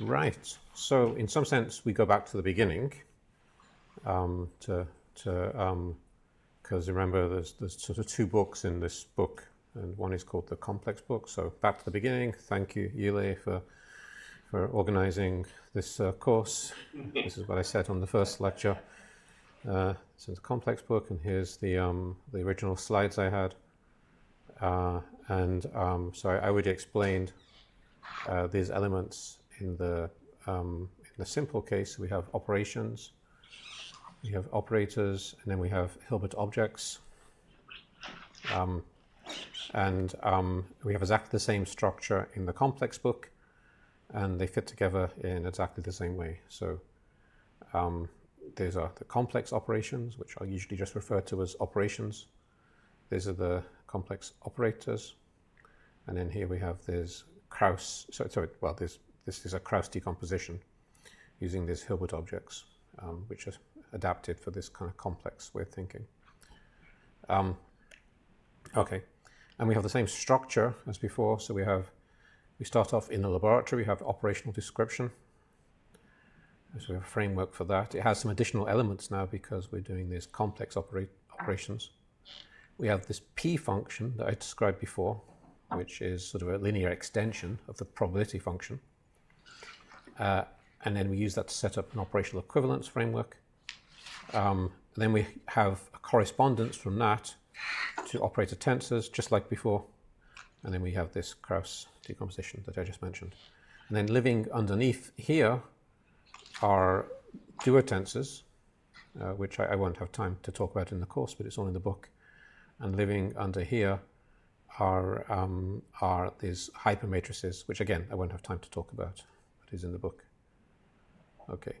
Right. So in some sense, we go back to the beginning because remember, there's sort of two books in this book, and one is called the complex book. So back to the beginning. Thank you, Yile, for organizing this course. This is what I said on the first lecture. This is the complex book, and here's the original slides I had. So I already explained these elements in the simple case. We have operations, we have operators, and then we have Hilbert objects. We have exactly the same structure in the complex book, and they fit together in exactly the same way. So these are the complex operations, which are usually just referred to as operations. These are the complex operators. And then here we have this Krauss, this is a Krauss decomposition using these Hilbert objects, which are adapted for this kind of complex way of thinking. Okay, and we have the same structure as before. So we start off in the laboratory, we have operational description. So we have a framework for that. It has some additional elements now because we're doing these complex operations. We have this P function that I described before, which is sort of a linear extension of the probability function. And then we use that to set up an operational equivalence framework. Then we have a correspondence from that to operator tensors, just like before. And then we have this Krauss decomposition that I just mentioned. And then living underneath here are dual tensors, which I won't have time to talk about in the course, but it's all in the book. And living under here are these hypermatrices, which again I won't have time to talk about, but is in the book. Okay.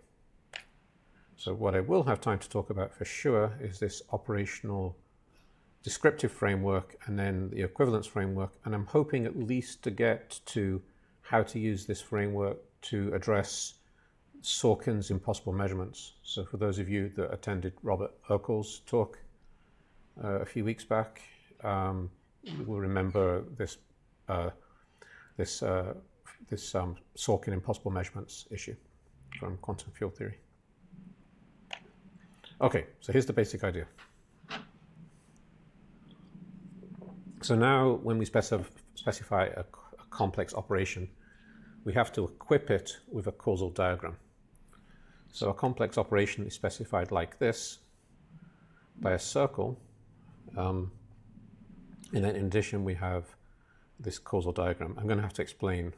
So what I will have time to talk about for sure is this operational descriptive framework and then the equivalence framework, and I'm hoping at least to get to how to use this framework to address Sorkin's impossible measurements. So for those of you that attended Robert Urkel's talk a few weeks back, you will remember this Sorkin impossible measurements issue from quantum field theory. Okay, so here's the basic idea. So now when we specify a complex operation, we have to equip it with a causal diagram. So a complex operation is specified like this by a circle, and then in addition we have this causal diagram. I'm going to have to explain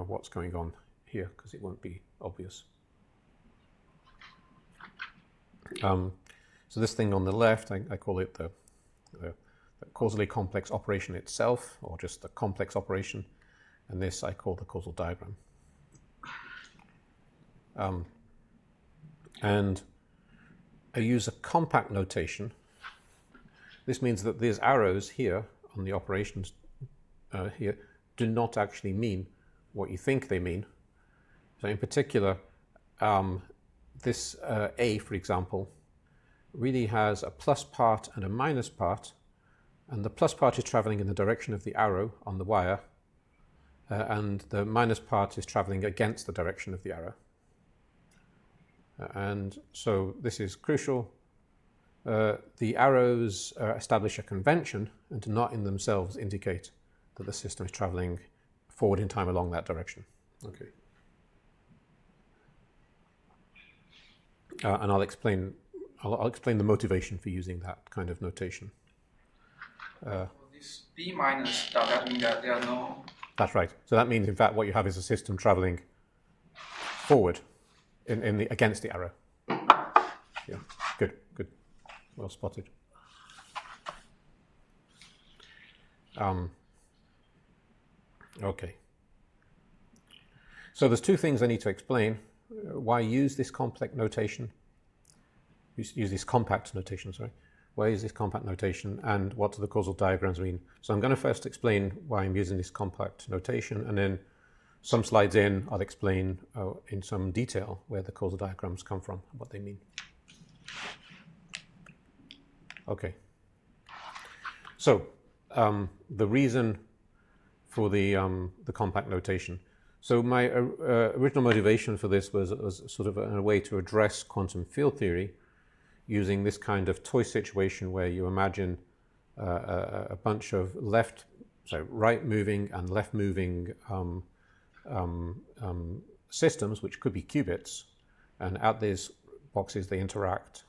what's going on here because it won't be obvious. So this thing on the left, I call it the causally complex operation itself, or just the complex operation, and this I call the causal diagram. And I use a compact notation. This means that these arrows here on the operations here do not actually mean what you think they mean. So in particular, this A, for example, really has a plus part and a minus part, and the plus part is traveling in the direction of the arrow on the wire, and the minus part is traveling against the direction of the arrow. And so this is crucial. The arrows establish a convention and do not in themselves indicate that the system is traveling forward in time along that direction. Okay. And I'll explain the motivation for using that kind of notation. This B minus, does that mean that there are no... That's right. So that means, in fact, what you have is a system traveling forward against the arrow. Yeah, good. Well spotted. Okay. So there's two things I need to explain. Why use this complex notation? Use this compact notation, sorry. Why use this compact notation, and what do the causal diagrams mean? So I'm going to first explain why I'm using this compact notation, and then some slides in, I'll explain in some detail where the causal diagrams come from, what they mean. Okay. So the reason for the compact notation. So my original motivation for this was sort of a way to address quantum field theory using this kind of toy situation where you imagine a bunch of right moving and left moving systems, which could be qubits, and at these boxes they interact.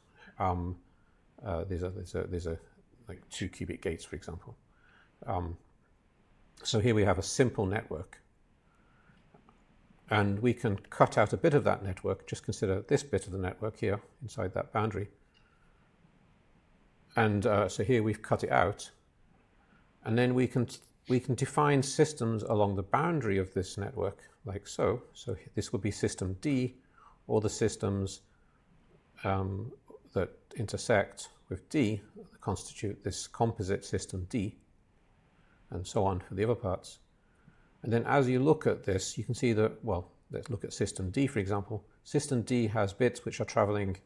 These are like 2 qubit gates, for example. So here we have a simple network. And we can cut out a bit of that network, just consider this bit of the network here inside that boundary. And so here we've cut it out. And then we can define systems along the boundary of this network, like so. So this would be system D, all the systems that intersect with D constitute this composite system D, and so on for the other parts. And then as you look at this, you can see that, well, let's look at system D, for example. System D has bits which are traveling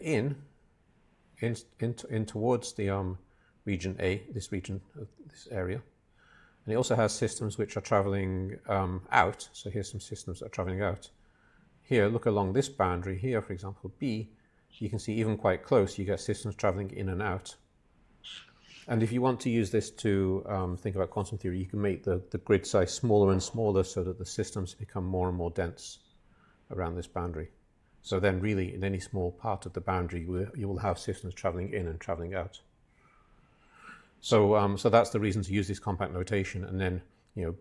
in towards the region A, this region of this area. And it also has systems which are traveling out. So here's some systems that are traveling out. Here, look along this boundary here, for example, B, you can see even quite close, you get systems traveling in and out. And if you want to use this to think about quantum theory, you can make the grid size smaller and smaller so that the systems become more and more dense around this boundary. So then really in any small part of the boundary, you will have systems traveling in and traveling out. So, so that's the reason to use this compact notation. And then,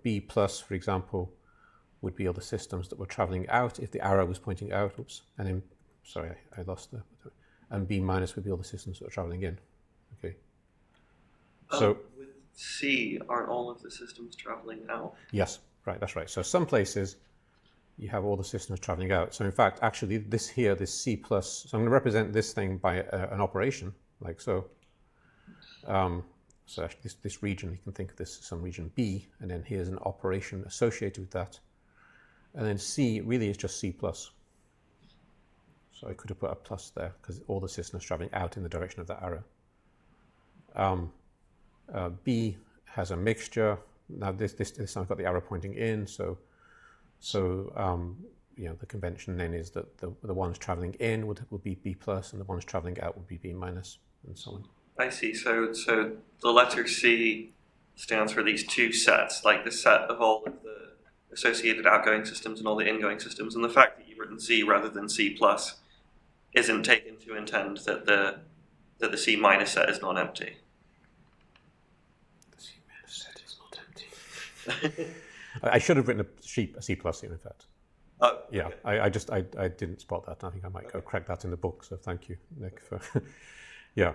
B plus, for example, would be all the systems that were traveling out if the arrow was pointing out. Oops. And then, sorry, I lost the. And B minus would be all the systems that were traveling in. Okay. So with C, aren't all of the systems traveling out? Yes, right, that's right. So some places you have all the systems traveling out. So in fact, actually this here, this C plus, so I'm going to represent this thing by an operation, like so. So actually this region, you can think of this as some region B, and then here's an operation associated with that. And then C really is just C plus. So I could have put a plus there because all the systems traveling out in the direction of that arrow. B has a mixture. Now this I've got the arrow pointing in, so the convention then is that the ones traveling in would be B plus, and the ones traveling out would be B minus, and so on. I see. So the letter C stands for these 2 sets, like the set of all of the associated outgoing systems and all the ingoing systems. And the fact that you've written C rather than C plus isn't taken to intend that the C minus set is non-empty. The C minus set is not empty. I should have written a C plus here, in fact. Oh, yeah, okay. I didn't spot that. I think I might go correct that in the book. So thank you, Nick, for yeah.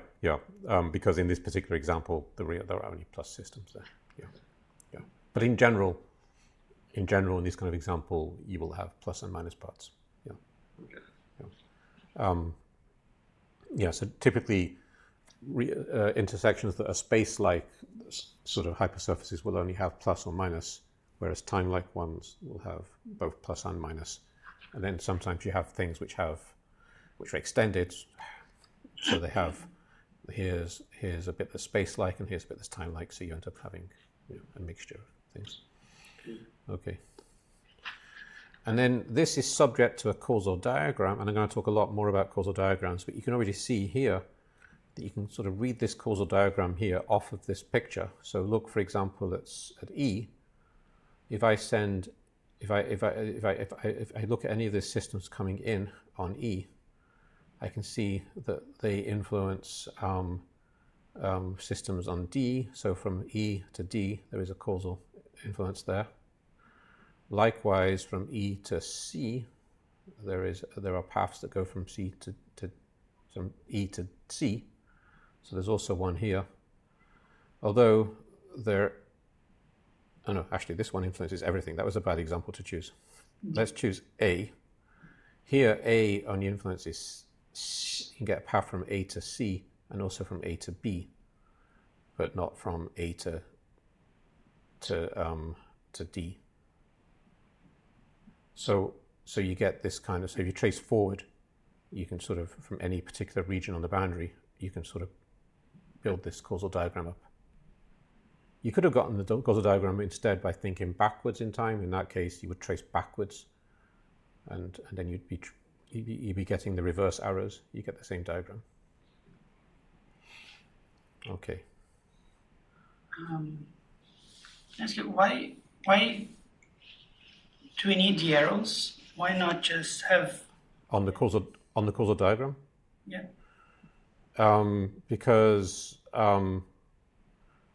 Because in this particular example, there are only plus systems there. Yeah. But in general, in this kind of example, you will have plus and minus parts. Yeah. Okay. So typically, intersections that are space-like sort of hypersurfaces will only have plus or minus, whereas time-like ones will have both plus and minus. And then sometimes you have things which are extended, so they have here's a bit that's space-like and here's a bit that's time-like, so you end up having a mixture of things. Okay. And then this is subject to a causal diagram, and I'm going to talk a lot more about causal diagrams, but you can already see here that you can sort of read this causal diagram here off of this picture. So look, for example, at E. If I look at any of these systems coming in on E, I can see that they influence systems on D. So from E to D, there is a causal influence there. Likewise, from E to C, there are paths that go from E to C. So there's also one here. Although actually this one influences everything. That was a bad example to choose. Let's choose A. Here, A only influences C. You can get a path from A to C and also from A to B, but not from A to D. So you get this kind of, so if you trace forward, you can sort of, from any particular region on the boundary, you can sort of build this causal diagram up. You could have gotten the causal diagram instead by thinking backwards in time. In that case, you would trace backwards, and then you'd be getting the reverse arrows. You get the same diagram. Okay. Ask you, why do we need the arrows? Why not just have On the causal diagram? yeah? Because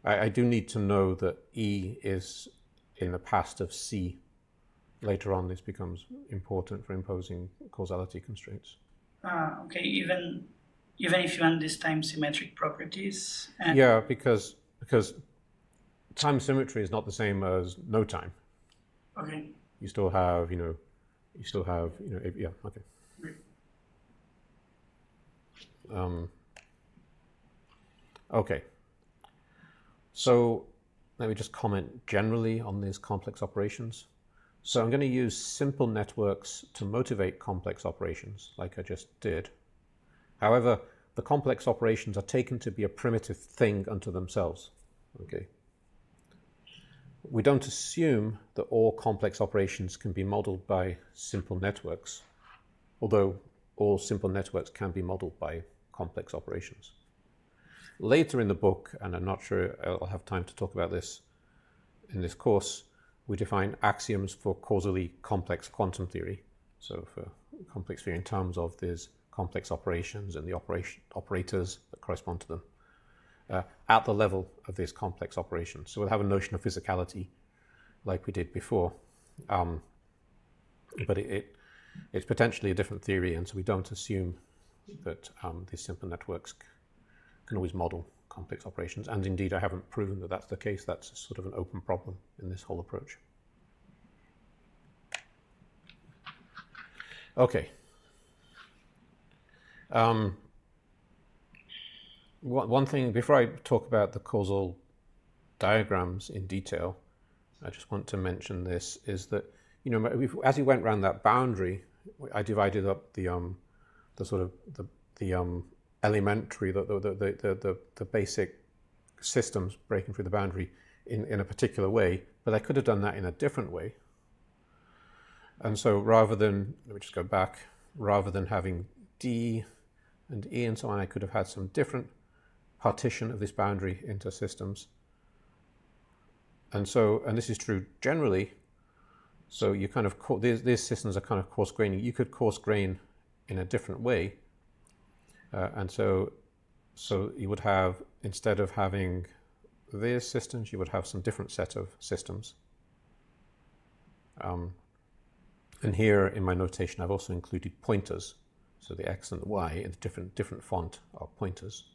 I do need to know that E is in the past of C. Later on, this becomes important for imposing causality constraints. Okay, even if you want this time symmetric properties. And Yeah, because time symmetry is not the same as no time. okay. You still have, yeah, okay. Great. Okay. So let me just comment generally on these complex operations. So I'm going to use simple networks to motivate complex operations, like I just did. However, the complex operations are taken to be a primitive thing unto themselves. Okay. We don't assume that all complex operations can be modeled by simple networks, although all simple networks can be modeled by complex operations. Later in the book, and I'm not sure I'll have time to talk about this in this course, we define axioms for causally complex quantum theory. So for complex theory in terms of these complex operations and the operators that correspond to them at the level of these complex operations. So we'll have a notion of physicality like we did before, but it's potentially a different theory, and so we don't assume that these simple networks can always model complex operations, and indeed I haven't proven that that's the case. That's sort of an open problem in this whole approach. Okay. One thing, before I talk about the causal diagrams in detail, I just want to mention this, is that, as we went around that boundary, I divided up the elementary, the basic systems breaking through the boundary in a particular way, but I could have done that in a different way. And so rather than, let me just go back, rather than having D and E and so on, I could have had some different partition of this boundary into systems. And this is true generally. So you kind of, these systems are kind of coarse graining. You could coarse grain in a different way. And so you would have, instead of having these systems, you would have some different set of systems. And here in my notation, I've also included pointers. So the X and the Y in different font are pointers.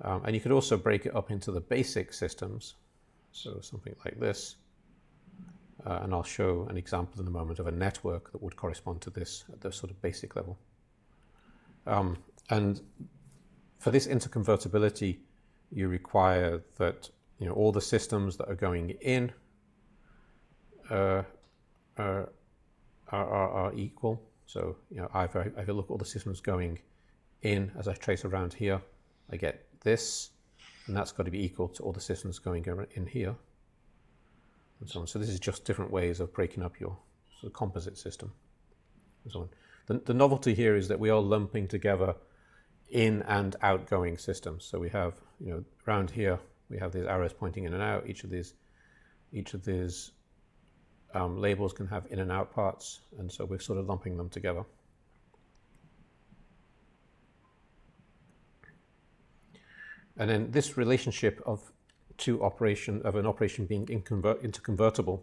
And you could also break it up into the basic systems. So something like this. And I'll show an example in a moment of a network that would correspond to this at the sort of basic level. And for this interconvertibility, you require that all the systems that are going in are equal. So if I look at all the systems going in as I trace around here, I get this, and that's got to be equal to all the systems going in here, and so on. So this is just different ways of breaking up your sort of composite system, and so on. The novelty here is that we are lumping together in and outgoing systems. So we have, around here we have these arrows pointing in and out. Each of these labels can have in and out parts, and so we're sort of lumping them together. And then this relationship of an operation being interconvertible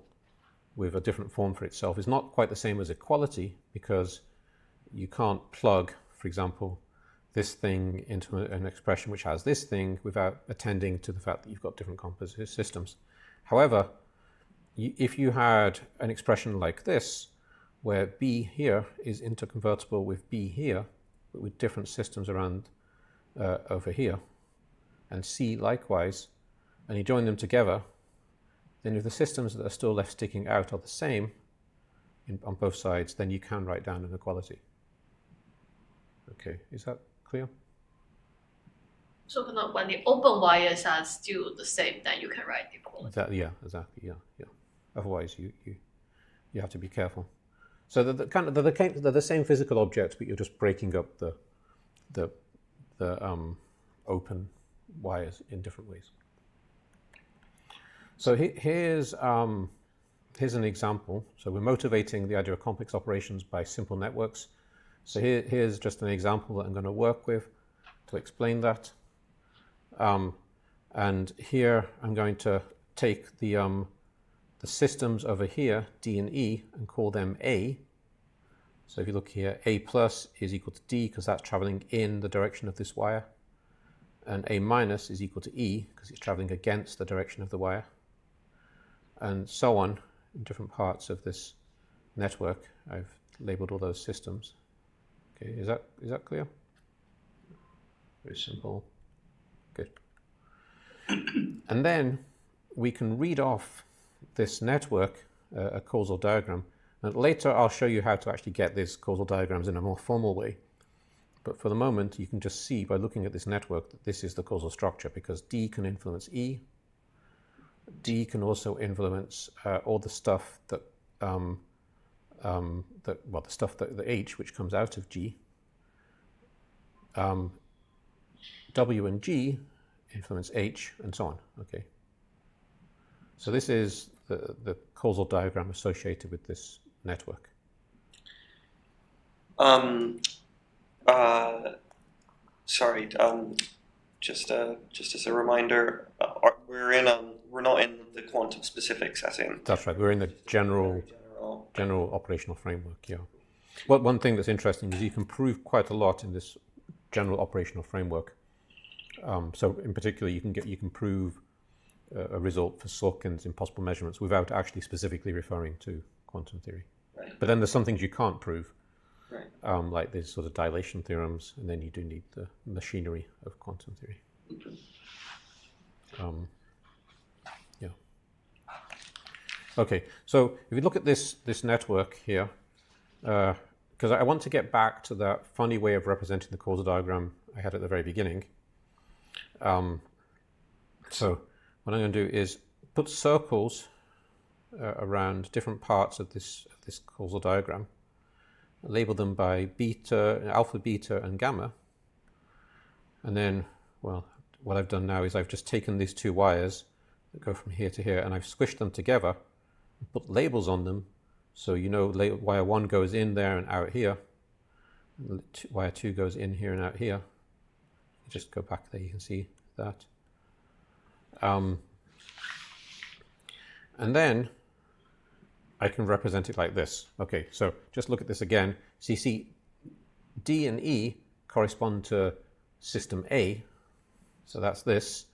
with a different form for itself is not quite the same as equality, because you can't plug, for example, this thing into an expression which has this thing without attending to the fact that you've got different composite systems. However, if you had an expression like this, where B here is interconvertible with B here, but with different systems around over here, and C likewise, and you join them together, then if the systems that are still left sticking out are the same on both sides, then you can write down an equality. Okay, is that clear? So kind of when the open wires are still the same, then you can write the quality. Exactly. Yeah. Otherwise, you have to be careful. So they're the same physical objects, but you're just breaking up the open wires in different ways. So here's an example. So we're motivating the idea of complex operations by simple networks. So here's just an example that I'm going to work with to explain that. And here I'm going to take the systems over here, D and E, and call them A. So if you look here, A plus is equal to D because that's traveling in the direction of this wire. And A minus is equal to E because it's traveling against the direction of the wire. And so on in different parts of this network. I've labeled all those systems. Okay, is that clear? Very simple. Good. And then we can read off this network, a causal diagram. And later I'll show you how to actually get these causal diagrams in a more formal way. But for the moment, you can just see by looking at this network that this is the causal structure because D can influence E. D can also influence all the stuff that, the H, which comes out of G. W and G influence H, and so on. Okay. So this is the causal diagram associated with this network. Sorry. Just as a reminder, we're not in the quantum specific setting. That's right. We're in the general operational framework. Yeah. Well, one thing that's interesting is you can prove quite a lot in this general operational framework. So in particular, you can prove a result for Sorkin's impossible measurements without actually specifically referring to quantum theory. Right. But then there's some things you can't prove, right. Like these sort of dilation theorems, and then you do need the machinery of quantum theory. Yeah. Okay, so if you look at this network here, because I want to get back to that funny way of representing the causal diagram I had at the very beginning. So what I'm going to do is put circles around different parts of this causal diagram, label them by beta, alpha, beta, and gamma. And then, well, what I've done now is I've just taken these two wires that go from here to here, and I've squished them together and put labels on them. So you know wire 1 goes in there and out here. And wire 2 goes in here and out here. Just go back there, you can see that. And then I can represent it like this. Okay, so just look at this again. So you see D and E correspond to system A. So that's this.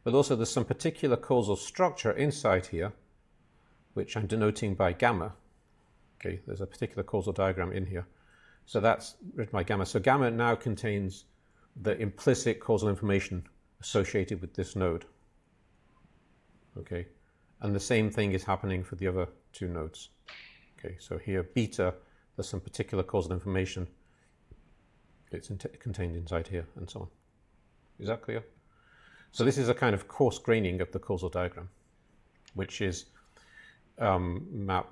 But also there's some particular causal structure inside here, which I'm denoting by gamma. Okay, there's a particular causal diagram in here. So that's written by gamma. So gamma now contains the implicit causal information associated with this node. Okay, and the same thing is happening for the other two nodes. Okay, so here beta, there's some particular causal information. It's contained inside here, and so on. Is that clear? So this is a kind of coarse graining of the causal diagram, which is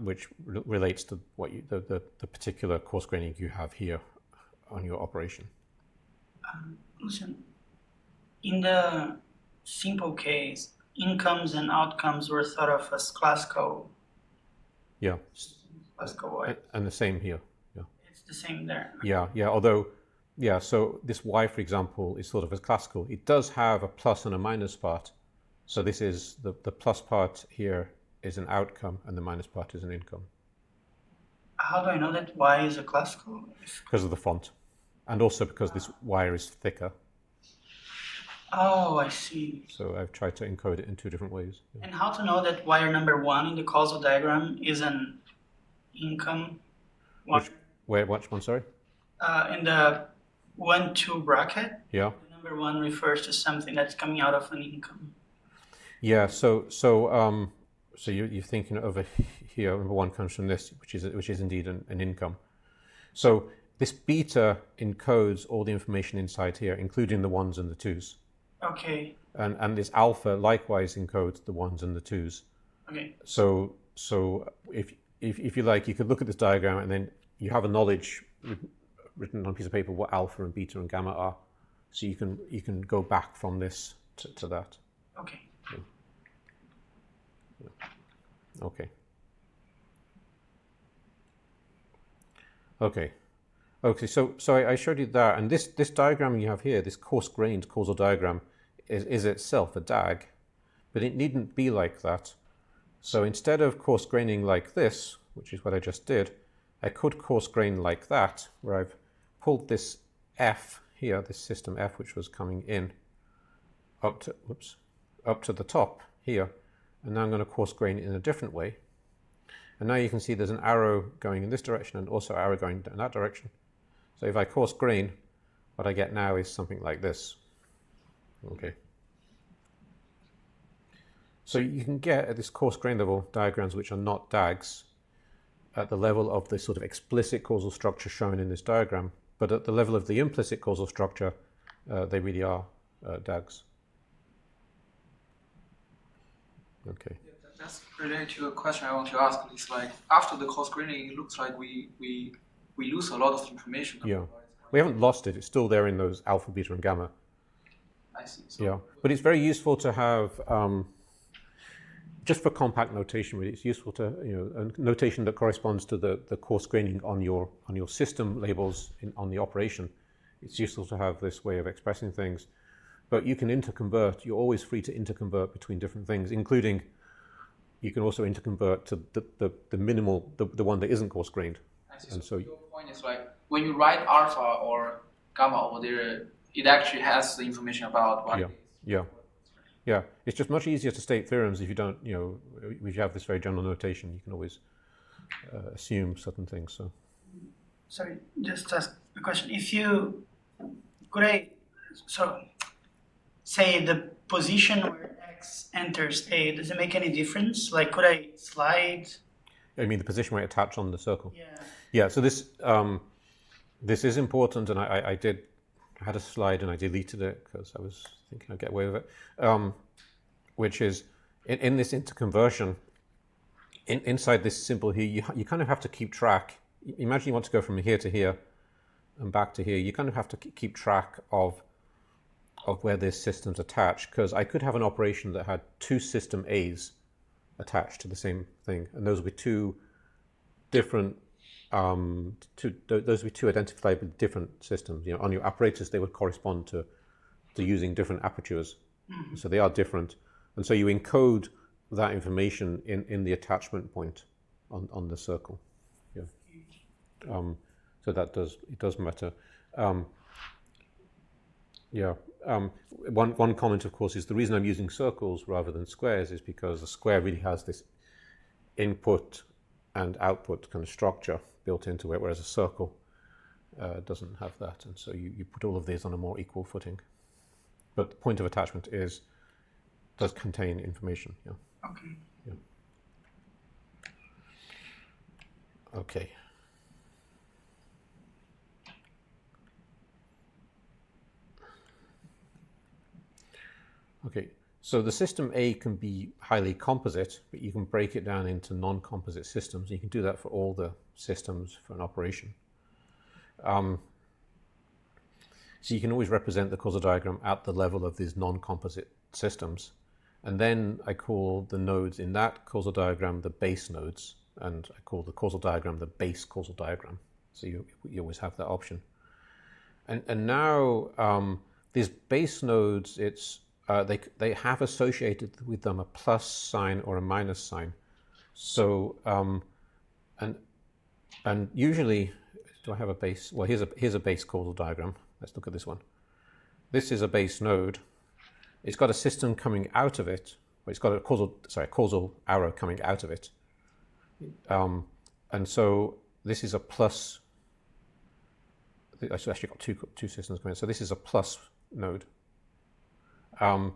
which relates to what the particular coarse graining you have here on your operation. Listen, in the simple case, incomes and outcomes were thought of as classical. Yeah. Classical Y. And the same here. Yeah. It's the same there. Yeah. Although, yeah. So this Y, for example, is sort of as classical. It does have a plus and a minus part. So this is the plus part here is an outcome, and the minus part is an income. How do I know that Y is a classical? Because of the font, and also because this wire is thicker. Oh, I see. So I've tried to encode it in two different ways. Yeah. And how to know that wire number 1 in the causal diagram is an income? Which one, sorry? In the 1-2 bracket, Yeah. the number 1 refers to something that's coming out of an income. Yeah. So you're thinking over here. Number 1 comes from this, which is indeed an income. So this beta encodes all the information inside here, including the 1s and the 2s. Okay. And this alpha likewise encodes the 1s and the 2s. Okay. So if you like, you could look at this diagram and then you have a knowledge written on a piece of paper what alpha and beta and gamma are. So you can go back from this to that. Okay. Okay. Okay. Okay. So I showed you that, and this diagram you have here, this coarse-grained causal diagram, is itself a DAG, but it needn't be like that. So instead of coarse graining like this, which is what I just did, I could coarse grain like that, where I've pulled this F here, this system F, which was coming in, up to the top here, and now I'm going to coarse grain it in a different way. And now you can see there's an arrow going in this direction and also an arrow going in that direction. So if I coarse grain, what I get now is something like this. Okay. So you can get at this coarse grain level diagrams which are not DAGs at the level of the sort of explicit causal structure shown in this diagram, but at the level of the implicit causal structure, they really are DAGs. Okay. Yeah, that's related to a question I want to ask. It's like after the coarse graining, it looks like we lose a lot of information. Yeah. We haven't lost it. It's still there in those alpha, beta, and gamma. I see. So, Yeah. But it's very useful to have, just for compact notation, really, it's useful to, a notation that corresponds to the coarse graining on your system labels on the operation. It's useful to have this way of expressing things. But you can interconvert. You're always free to interconvert between different things, including you can also interconvert to the minimal, the one that isn't coarse grained. I see. And So so your point is like when you write alpha or gamma over there, it actually has the information about what it is. Yeah. Yeah, it's just much easier to state theorems if you don't, if you have this very general notation, you can always assume certain things. So, Sorry, just ask a question. So say the position where X enters A, does it make any difference? Like, could I slide? I mean, the position where it attached on the circle. Yeah. Yeah. So this is important, and I had a slide and I deleted it because I was thinking I'd get away with it. Which is in this interconversion, inside this symbol here, you kind of have to keep track. Imagine you want to go from here to here and back to here. You kind of have to keep track of where this system's attached, because I could have an operation that had two system A's attached to the same thing, and those would be two different, those would be two identifiably different systems. On your apparatus, they would correspond to using different apertures, so they are different, and so you encode that information in the attachment point on the circle. Yeah. So it does matter. Yeah. One comment, of course, is the reason I'm using circles rather than squares is because the square really has this input and output kind of structure built into it, whereas a circle doesn't have that. And so you put all of these on a more equal footing. But the point of attachment does contain information. Yeah. Okay. Yeah. Okay. Okay, so the system A can be highly composite, but you can break it down into non-composite systems. You can do that for all the systems for an operation. So you can always represent the causal diagram at the level of these non-composite systems. And then I call the nodes in that causal diagram the base nodes, and I call the causal diagram the base causal diagram. So you always have that option. And now these base nodes, they have associated with them a plus sign or a minus sign. So and usually, do I have a base? Well, here's a base causal diagram. Let's look at this one. This is a base node. It's got a system coming out of it. Well, it's got a causal arrow coming out of it. And so this is a plus. I've actually got two systems coming in. So this is a plus node. But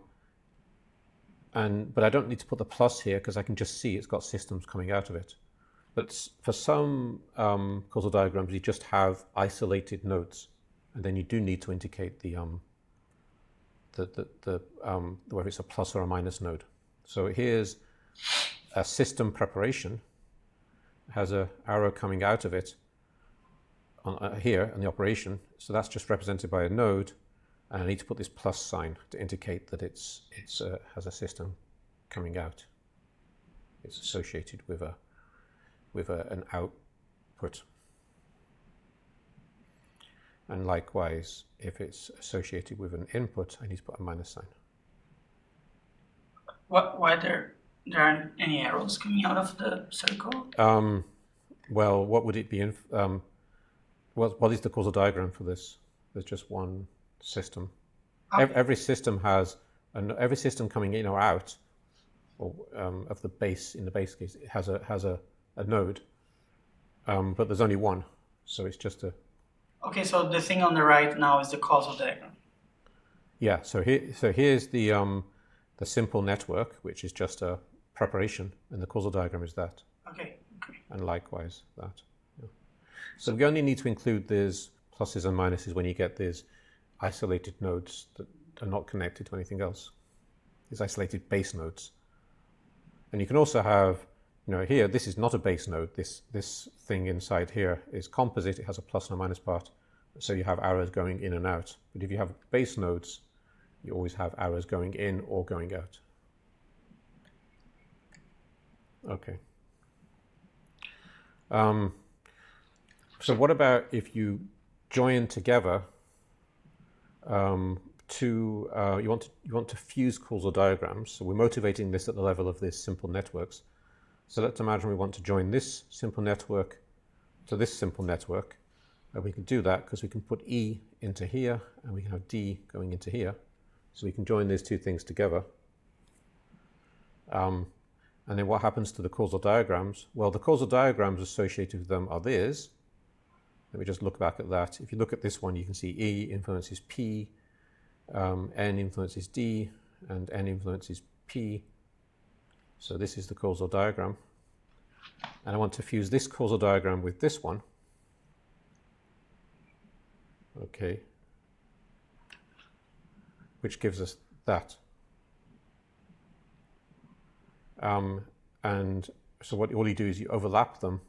I don't need to put the plus here because I can just see it's got systems coming out of it. But for some causal diagrams, you just have isolated nodes, and then you do need to indicate the whether it's a plus or a minus node. So here's a system preparation, has an arrow coming out of it on, here in the operation. So that's just represented by a node, and I need to put this plus sign to indicate that it has a system coming out. It's associated with an output. And likewise, if it's associated with an input, I need to put a minus sign. Why there aren't any arrows coming out of the circle? Well, what would it be in? What is the causal diagram for this? There's just one system. Okay. Every system has, every system coming in or out, or of the base, in the base case, it has a node, but there's only one, so it's just a. Okay, so the thing on the right now is the causal diagram. Yeah. So here's the simple network, which is just a preparation, and the causal diagram is that. Okay. And likewise that. Yeah. So we only need to include these pluses and minuses when you get these isolated nodes that are not connected to anything else. These isolated base nodes. And you can also have, here, this is not a base node. This thing inside here is composite. It has a plus and a minus part. So you have arrows going in and out. But if you have base nodes, you always have arrows going in or going out. Okay. So what about if you join together you want to fuse causal diagrams? So we're motivating this at the level of these simple networks. So let's imagine we want to join this simple network to this simple network. We can do that because we can put E into here and we can have D going into here. So we can join these two things together. And then what happens to the causal diagrams? Well, the causal diagrams associated with them are these. Let me just look back at that. If you look at this one, you can see E influences P, N influences D, and N influences P. So this is the causal diagram. And I want to fuse this causal diagram with this one. Okay. Which gives us that. And so all you do is you overlap them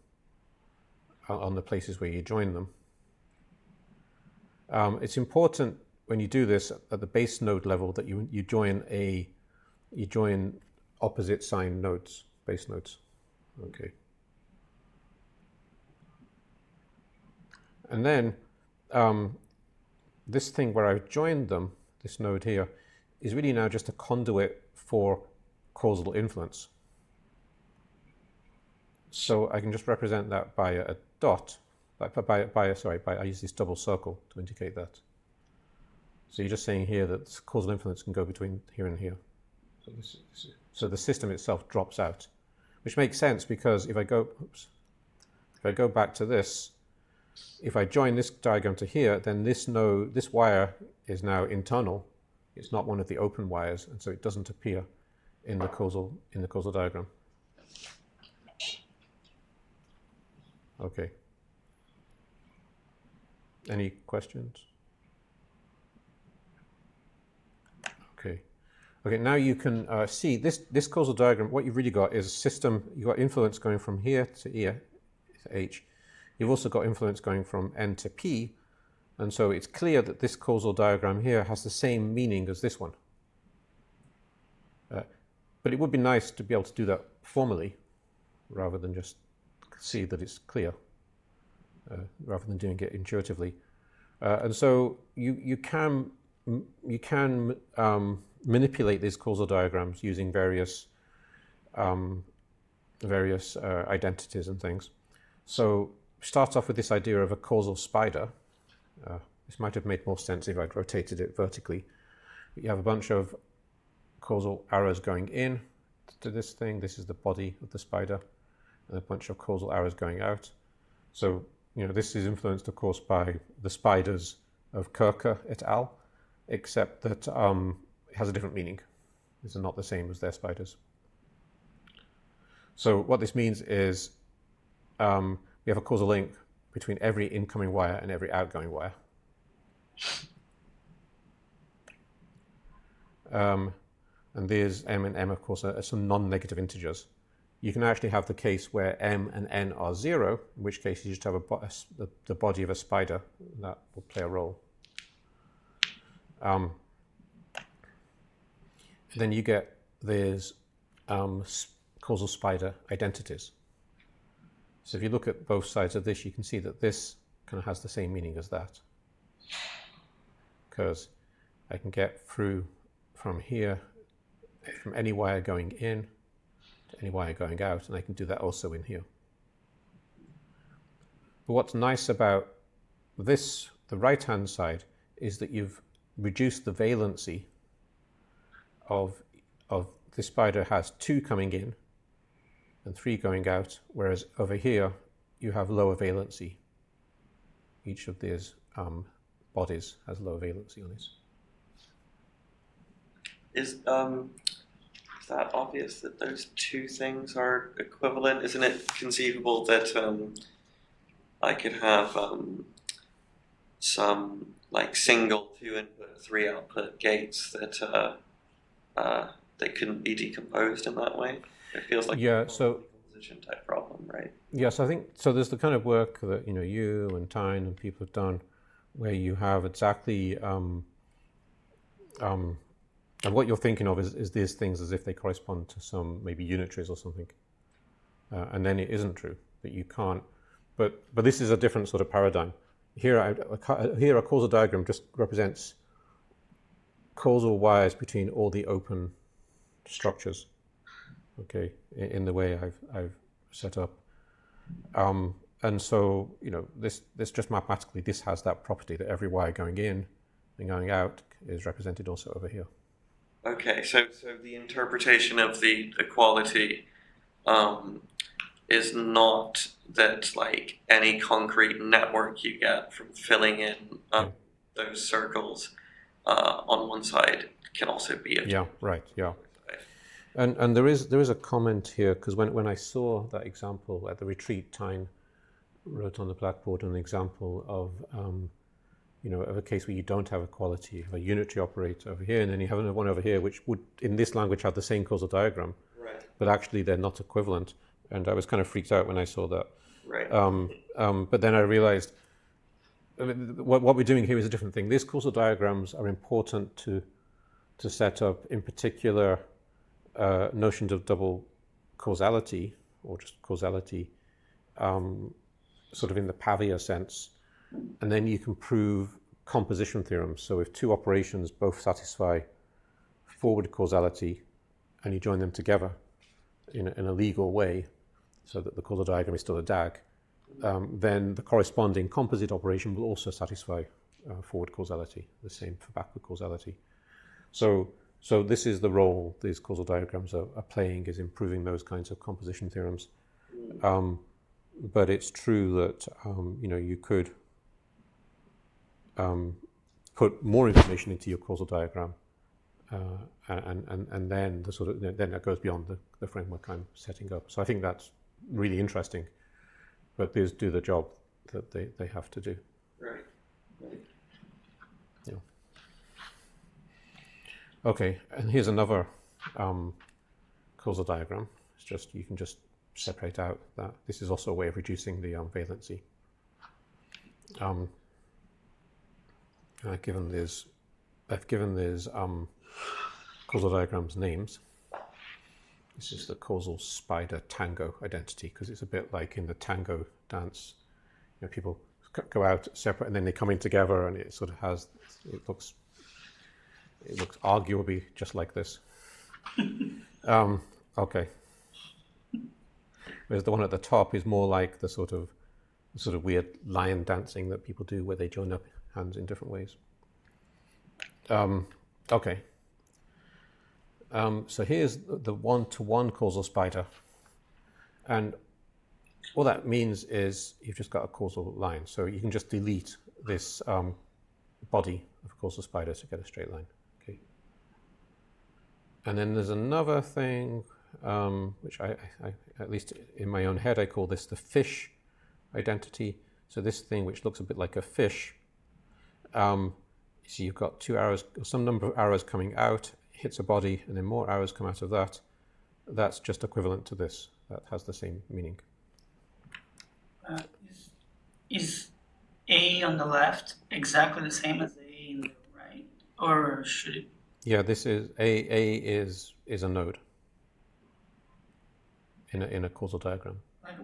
on the places where you join them. It's important when you do this at the base node level that you join opposite sign nodes, base nodes. Okay. And then this thing where I've joined them, this node here, is really now just a conduit for causal influence. So I can just represent that by a dot, I use this double circle to indicate that. So you're just saying here that causal influence can go between here and here. So the system itself drops out, which makes sense because if I go back to this, if I join this diagram to here, then this wire is now internal. It's not one of the open wires, and so it doesn't appear in the causal diagram. Okay. Any questions? Okay. Okay, now you can see this causal diagram. What you've really got is a system. You've got influence going from here to here, to H. You've also got influence going from N to P. And so it's clear that this causal diagram here has the same meaning as this one. But it would be nice to be able to do that formally rather than just see that it's clear, rather than doing it intuitively. And so you can manipulate these causal diagrams using various identities and things. So start off with this idea of a causal spider. This might have made more sense if I'd rotated it vertically. But you have a bunch of causal arrows going in to this thing. This is the body of the spider, and a bunch of causal arrows going out. So, this is influenced, of course, by the spiders of Kircher et al., except that it has a different meaning. These are not the same as their spiders. So what this means is we have a causal link between every incoming wire and every outgoing wire. and there's m and m, of course, are some non-negative integers. You can actually have the case where m and n are 0, in which case you just have the body of a spider that will play a role. Then you get these causal spider identities. So if you look at both sides of this, you can see that this kind of has the same meaning as that, because I can get through from here, from any wire going in to any wire going out, and I can do that also in here. But what's nice about this, the right-hand side, is that you've reduced the valency of this spider has 2 coming in and 3 going out, whereas over here you have lower valency. Each of these bodies has lower valency on it. Is that obvious that those two things are equivalent? Isn't it conceivable that I could have some like single 2 input 3 output gates that they couldn't be decomposed in that way? It feels like Yeah, a so decomposition type problem, right? yes, I think so. There's the kind of work that you and Tyne and people have done, where you have exactly, and what you're thinking of is these things as if they correspond to some maybe unitaries or something, and then it isn't true that you can't. But this is a different sort of paradigm. Here, a causal diagram just represents causal wires between all the open structures. Okay, in the way I've set up, and so this just mathematically this has that property that every wire going in and going out is represented also over here. Okay, so the interpretation of the equality is not that like any concrete network you get from filling in those circles on one side can also be a Yeah, right. Yeah. And there is a comment here, because when I saw that example at the retreat, Tyne wrote on the blackboard an example of of a case where you don't have equality, you have a unitary operator over here, and then you have another one over here, which would in this language have the same causal diagram, right. but actually they're not equivalent. And I was kind of freaked out when I saw that. Right. But then I realized what we're doing here is a different thing. These causal diagrams are important to set up, in particular, notions of double causality, or just causality, sort of in the Pavia sense, and then you can prove composition theorems. So if 2 operations both satisfy forward causality, and you join them together in a legal way, so that the causal diagram is still a DAG, then the corresponding composite operation will also satisfy forward causality, the same for backward causality. So this is the role these causal diagrams are playing, is improving those kinds of composition theorems. But it's true that you could put more information into your causal diagram, and then the sort of then that goes beyond the framework I'm setting up. So I think that's really interesting. But these do the job that they have to do. Right. Yeah. Okay, and here's another causal diagram. It's just, you can just separate out that. This is also a way of reducing the valency. I've given these causal diagrams names. This is the causal spider tango identity, because it's a bit like in the tango dance. People go out separate and then they come in together, and it sort of has, it looks arguably just like this. Okay. Whereas the one at the top is more like the sort of weird lion dancing that people do, where they join up hands in different ways. Okay. So here's the one-to-one causal spider, and all that means is you've just got a causal line. So you can just delete this body of a causal spider to get a straight line. Okay. And then there's another thing, which I at least in my own head, I call this the fish identity. So this thing which looks a bit like a fish. So you've got 2 arrows, some number of arrows coming out. hits a body and then more arrows come out of that, that's just equivalent to this. That has the same meaning. Is A on the left exactly the same as A in the right, or should it? Yeah, this is A is a node in a causal diagram. Like,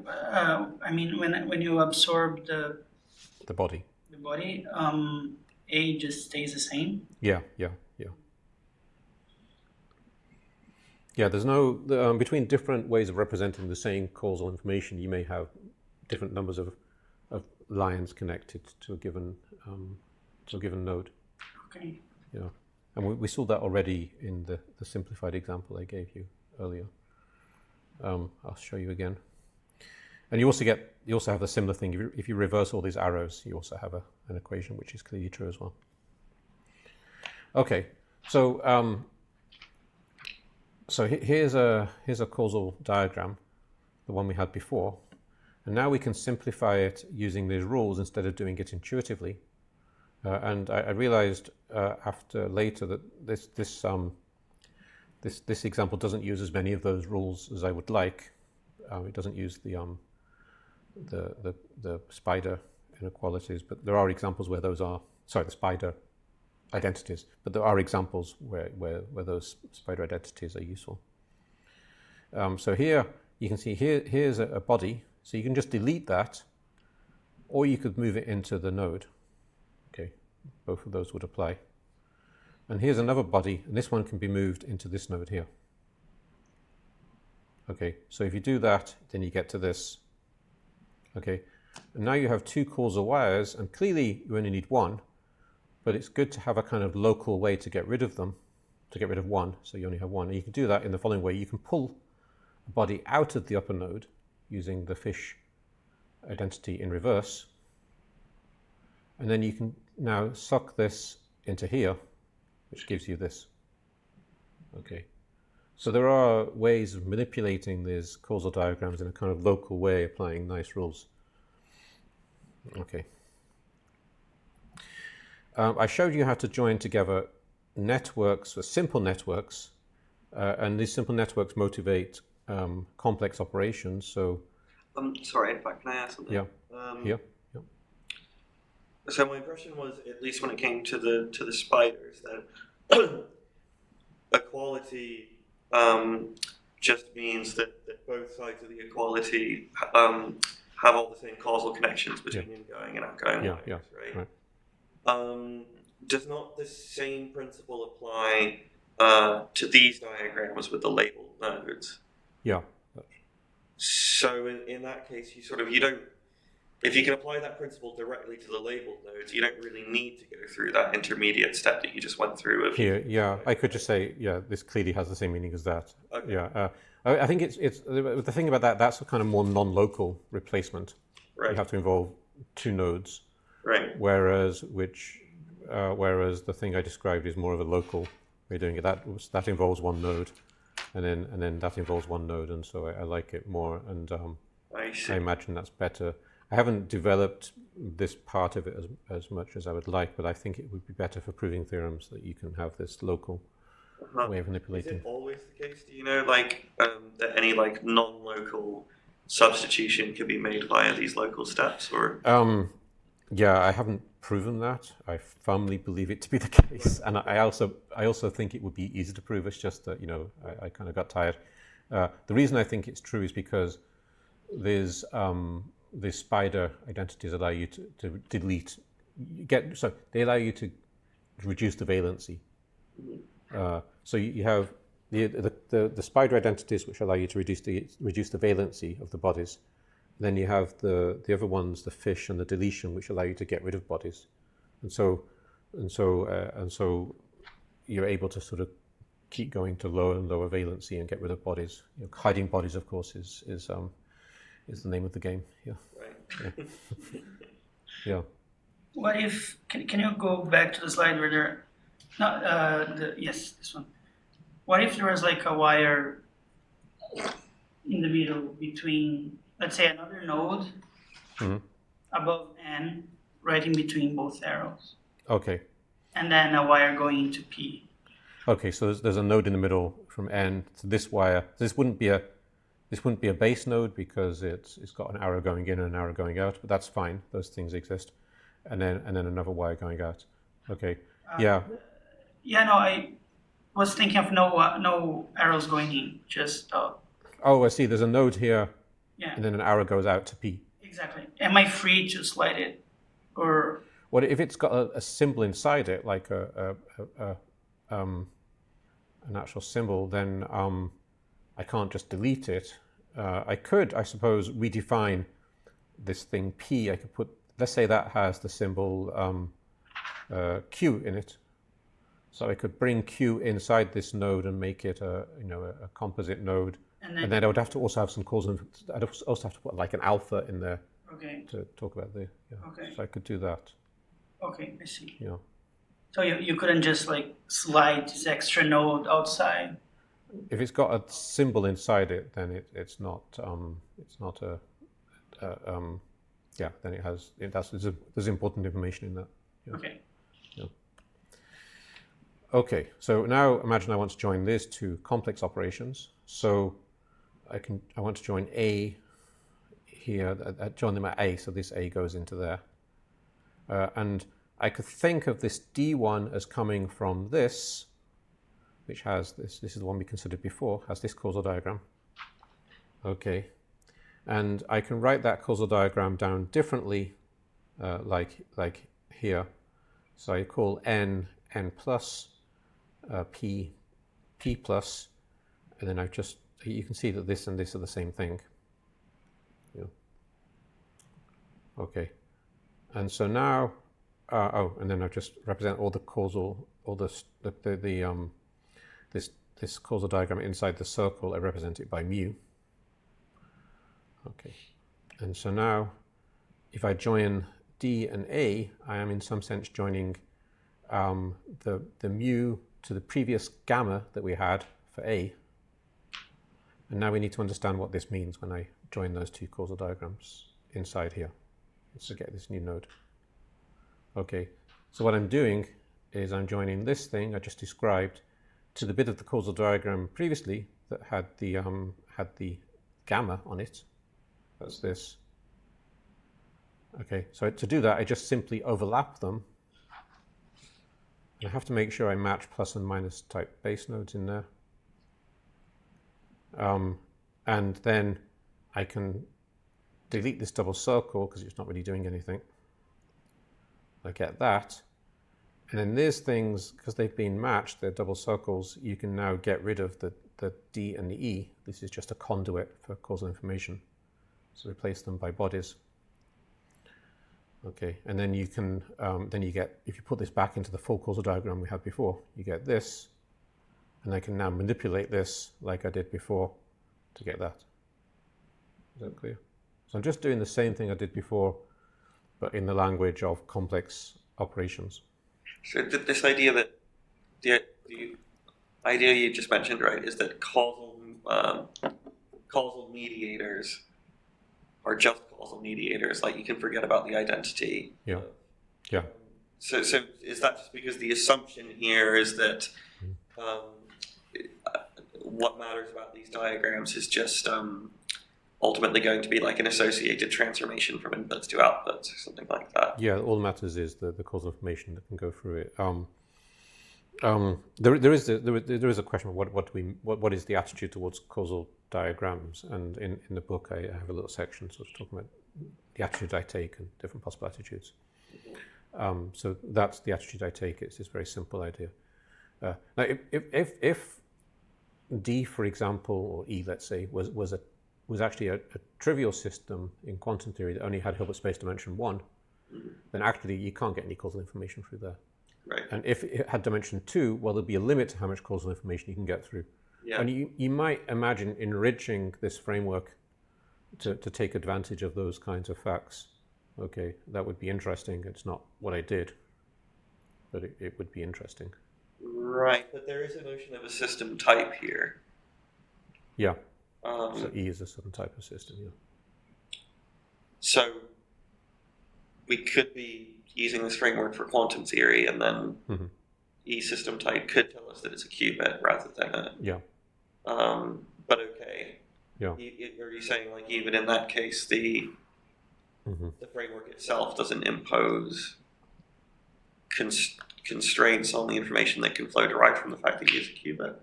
I mean, when you absorb The body. the body, A just stays the same. Yeah. Yeah, there's no between different ways of representing the same causal information. You may have different numbers of lines connected to a given node. Okay. Yeah, and we saw that already in the simplified example I gave you earlier. I'll show you again. And you also have a similar thing. If you reverse all these arrows, you also have an equation which is clearly true as well. Okay, so here's a causal diagram, the one we had before, and now we can simplify it using these rules instead of doing it intuitively. And I realized after later that this example doesn't use as many of those rules as I would like. It doesn't use the spider inequalities, but there are examples where those are, sorry, the spider identities, but there are examples where those spider identities are useful. So here you can see here's a body, so you can just delete that, or you could move it into the node. Okay, both of those would apply. And here's another body, and this one can be moved into this node here. Okay, so if you do that, then you get to this. Okay, and now you have two causal wires, and clearly you only need one, but it's good to have a kind of local way to get rid of them, to get rid of one, so you only have one. And you can do that in the following way. You can pull a body out of the upper node using the fish identity in reverse, and then you can now suck this into here, which gives you this. Okay, so there are ways of manipulating these causal diagrams in a kind of local way, applying nice rules. Okay. I showed you how to join together networks, simple networks, and these simple networks motivate complex operations. So, sorry, in fact, can I ask something? yeah, yeah. So my impression was, at least when it came to the spiders, that equality just means that both sides of the equality have all the same causal connections between ingoing and outgoing wires, right? Does not the same principle apply to these diagrams with the labeled nodes? Yeah. So in that case, you don't. If you can apply that principle directly to the labeled nodes, you don't really need to go through that intermediate step that you just went through. Here, yeah, I could just say, yeah, this clearly has the same meaning as that. Okay. Yeah, I think it's the thing about that's a kind of more non-local replacement. Right. You have to involve two nodes. Right. Whereas the thing I described is more of a local way of doing it. That involves one node, and then that involves one node, and so I like it more, and I see. I imagine that's better. I haven't developed this part of it as much as I would like, but I think it would be better for proving theorems that you can have this local way of manipulating. Is it always the case? Do you know, that any non-local substitution can be made via these local steps, or? Yeah, I haven't proven that. I firmly believe it to be the case, and I also think it would be easy to prove. It's just that I kind of got tired. The reason I think it's true is because there's the spider identities allow you to delete. They allow you to reduce the valency. So you have the spider identities which allow you to reduce the valency of the bodies. Then you have the other ones, the fish and the deletion, which allow you to get rid of bodies, and so you're able to sort of keep going to lower and lower valency and get rid of bodies. Hiding bodies, of course, is the name of the game. Yeah. Right. Yeah. What if? Can you go back to the slide where there? Yes, this one. What if there was a wire in the middle between, let's say, another node above N, right in between both arrows? Okay. And then a wire going into P. Okay, so there's a node in the middle from n to this wire. This wouldn't be a base node because it's got an arrow going in and an arrow going out, but that's fine. Those things exist, and then another wire going out. Okay, yeah. Yeah, no, I was thinking of no arrows going in, just Oh, I see. There's a node here, yeah, and then an arrow goes out to P. exactly. Am I free to slide it, or What if it's got a symbol inside it, like an actual symbol? Then I can't just delete it. I could, I suppose, redefine this thing P. I could put, let's say that has the symbol Q in it. So I could bring Q inside this node and make it a composite node. And then I would have to also have some causal. I'd also have to put like an alpha in there okay, to talk about the. Yeah. Okay. So I could do that. okay, I see. Yeah. So you couldn't just like slide this extra node outside. If it's got a symbol inside it, then it's not a yeah. Then there's important information in that. Yeah. Okay. Okay. So now imagine I want to join these two complex operations. So I want to join A here. I join them at A. So this A goes into there, and I could think of this D1 as coming from this, which has this is the one we considered before, has this causal diagram. Okay, and I can write that causal diagram down differently, like here. So I call N plus, P plus, and then you can see that this and this are the same thing. Yeah. Okay, and so now, and then I just represent all the causal, all this causal diagram inside the circle. I represent it by mu. Okay, and so now, if I join D and A, I am in some sense joining the mu to the previous gamma that we had for A. And now we need to understand what this means when I join those two causal diagrams inside here. Let's get this new node. Okay, so what I'm doing is I'm joining this thing I just described to the bit of the causal diagram previously that had the gamma on it. That's this. Okay, so to do that, I just simply overlap them. And I have to make sure I match plus and minus type base nodes in there. And then I can delete this double circle because it's not really doing anything. I get that. And then these things, because they've been matched, they're double circles, you can now get rid of the D and the E. This is just a conduit for causal information. So replace them by bodies. Okay, and then you can, then you get, if you put this back into the full causal diagram we had before, you get this, and I can now manipulate this like I did before to get that. Is that clear? So I'm just doing the same thing I did before, but in the language of complex operations. So this idea that the idea you just mentioned, right, is that causal mediators are just causal mediators. Like you can forget about the identity. Yeah. Yeah. So is that just because the assumption here is that what matters about these diagrams is just ultimately going to be like an associated transformation from inputs to outputs or something like that? Yeah, all that matters is the causal information that can go through it. There is a question of what is the attitude towards causal diagrams, and in the book I have a little section sort of talking about the attitude I take and different possible attitudes. So that's the attitude I take. It's this very simple idea. Now, if D, for example, or E, let's say, was actually a trivial system in quantum theory that only had Hilbert space dimension 1, then actually you can't get any causal information through there. Right. And if it had dimension 2, well, there'd be a limit to how much causal information you can get through. Yeah. And you might imagine enriching this framework to take advantage of those kinds of facts. Okay, that would be interesting. It's not what I did, but it would be interesting. Right, but there is a notion of a system type here. Yeah. So E is a certain type of system, yeah. So we could be using this framework for quantum theory and then E system type could tell us that it's a qubit rather than a. Yeah. But okay. Yeah. Are you saying like even in that case the framework itself doesn't impose constraints on the information that can flow derived from the fact that he is a qubit?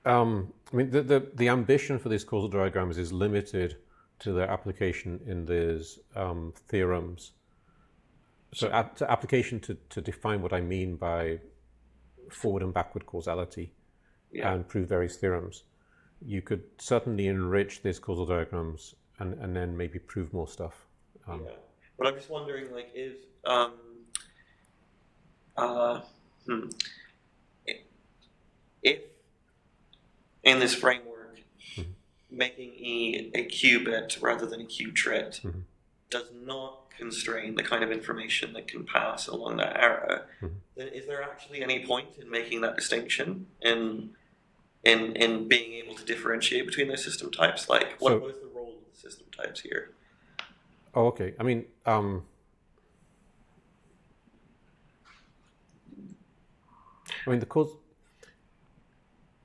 I mean, the ambition for these causal diagrams is limited to their application in these theorems. So application to define what I mean by forward and backward causality and prove various theorems. You could certainly enrich these causal diagrams and then maybe prove more stuff. But I'm just wondering, like, if in this framework, making E a qubit rather than a qubit does not constrain the kind of information that can pass along that arrow, then is there actually any point in making that distinction in being able to differentiate between those system types? Like, what is the role of the system types here? Oh, okay. I mean,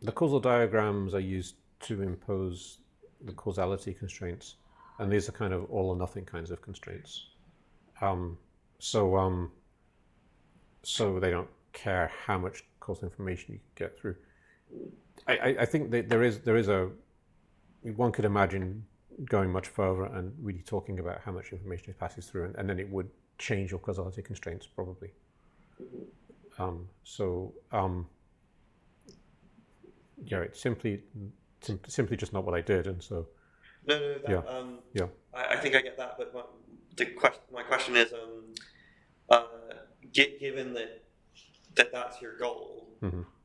the causal diagrams are used to impose the causality constraints, and these are kind of all or nothing kinds of constraints. So they don't care how much causal information you can get through. I think that there is one could imagine going much further and really talking about how much information it passes through, and then it would change your causality constraints probably. Yeah, it's simply just not what I did, and so. No. I think I get that, but my question is, given that that's your goal,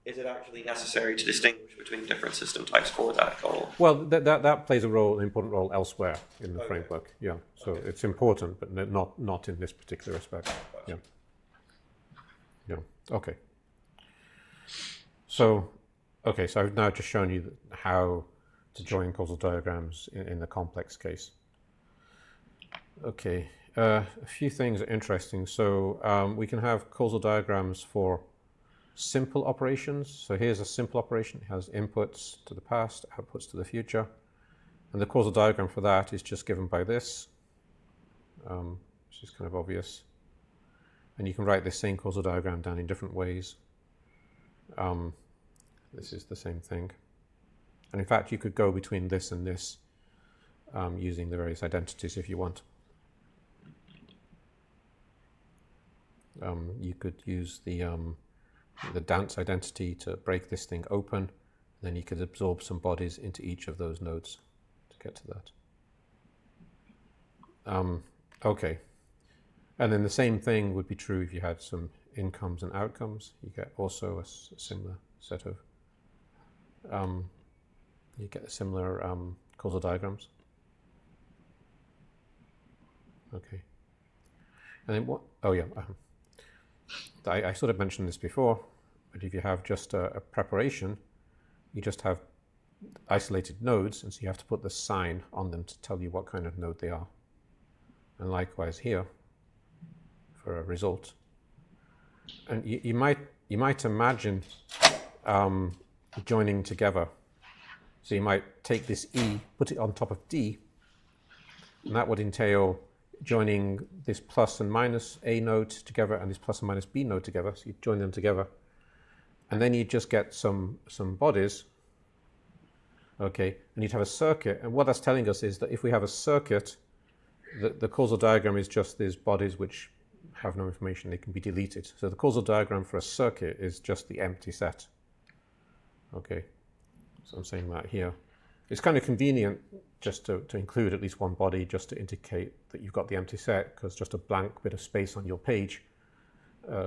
is it actually necessary to distinguish between different system types for that goal? Well, that plays an important role elsewhere in the framework. Yeah, so it's important, but not in this particular aspect. Yeah. Okay. So I've now just shown you how to join causal diagrams in the complex case. Okay, a few things are interesting. So we can have causal diagrams for simple operations. So here's a simple operation. It has inputs to the past, outputs to the future. And the causal diagram for that is just given by this, which is kind of obvious. And you can write this same causal diagram down in different ways. This is the same thing. And in fact, you could go between this and this using the various identities if you want. You could use the dance identity to break this thing open. Then you could absorb some bodies into each of those nodes to get to that. Okay. And then the same thing would be true if you had some incomes and outcomes. You get also a similar set of, you get similar causal diagrams. Okay. And then what, oh yeah, I sort of mentioned this before, but if you have just a preparation, you just have isolated nodes, and so you have to put the sign on them to tell you what kind of node they are. And likewise here, for a result. And you might imagine joining together. So you might take this E, put it on top of D, and that would entail joining this plus and minus A node together and this plus and minus B node together. So you join them together, and then you just get some bodies. Okay, and you'd have a circuit. And what that's telling us is that if we have a circuit, the causal diagram is just these bodies which have no information, they can be deleted. So the causal diagram for a circuit is just the empty set. Okay, so I'm saying that here. It's kind of convenient just to include at least one body just to indicate that you've got the empty set, because just a blank bit of space on your page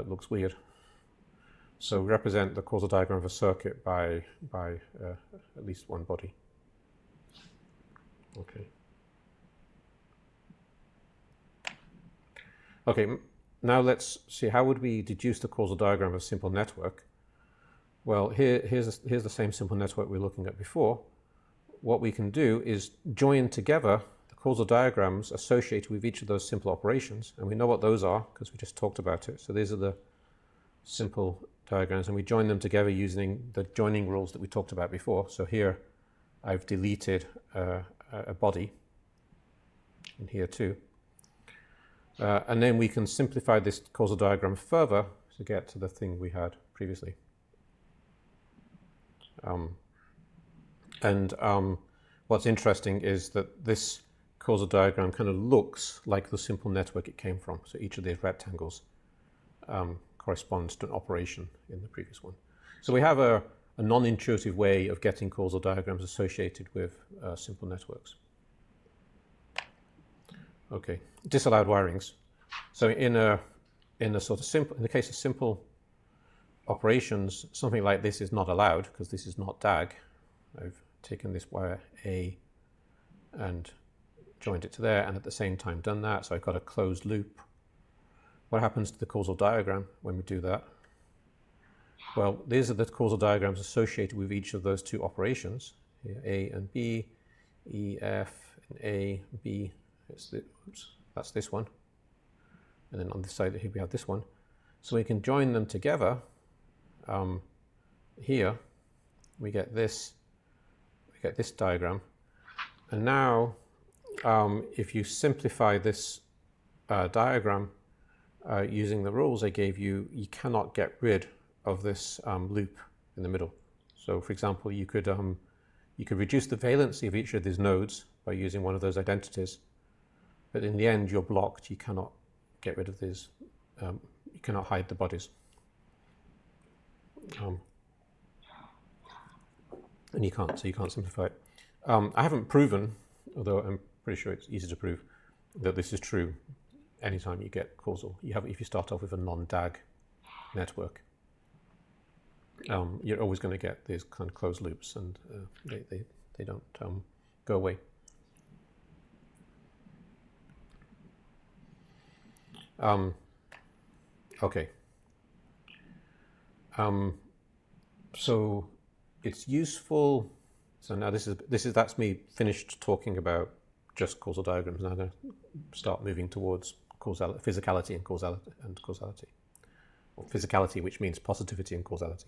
looks weird. So represent the causal diagram of a circuit by at least one body. Okay. Okay, now let's see, how would we deduce the causal diagram of a simple network? Well, here's the same simple network we were looking at before. What we can do is join together the causal diagrams associated with each of those simple operations, and we know what those are because we just talked about it. So these are the simple diagrams, and we join them together using the joining rules that we talked about before. So here I've deleted a body, and here too. And then we can simplify this causal diagram further to get to the thing we had previously. What's interesting is that this causal diagram kind of looks like the simple network it came from. So each of these rectangles corresponds to an operation in the previous one. So we have a non-intuitive way of getting causal diagrams associated with simple networks. Okay, disallowed wirings. So in a sort of simple, in the case of simple operations, something like this is not allowed because this is not DAG. I've taken this wire A and joined it to there, and at the same time done that. So I've got a closed loop. What happens to the causal diagram when we do that? Well, these are the causal diagrams associated with each of those two operations. Here, A and B, E, F, and A, B. That's this one. And then on this side here we have this one. So we can join them together. Here we get this diagram. And now if you simplify this diagram using the rules I gave you, you cannot get rid of this loop in the middle. So for example, you could reduce the valency of each of these nodes by using one of those identities. But in the end, you're blocked. You cannot get rid of these. You cannot hide the bodies. And you can't simplify it. I haven't proven, although I'm pretty sure it's easy to prove, that this is true anytime you get causal. If you start off with a non-DAG network, you're always going to get these kind of closed loops, and they don't go away. Okay. So it's useful. So now that's me finished talking about just causal diagrams. Now I'm going to start moving towards physicality and causality, or physicality, which means positivity and causality.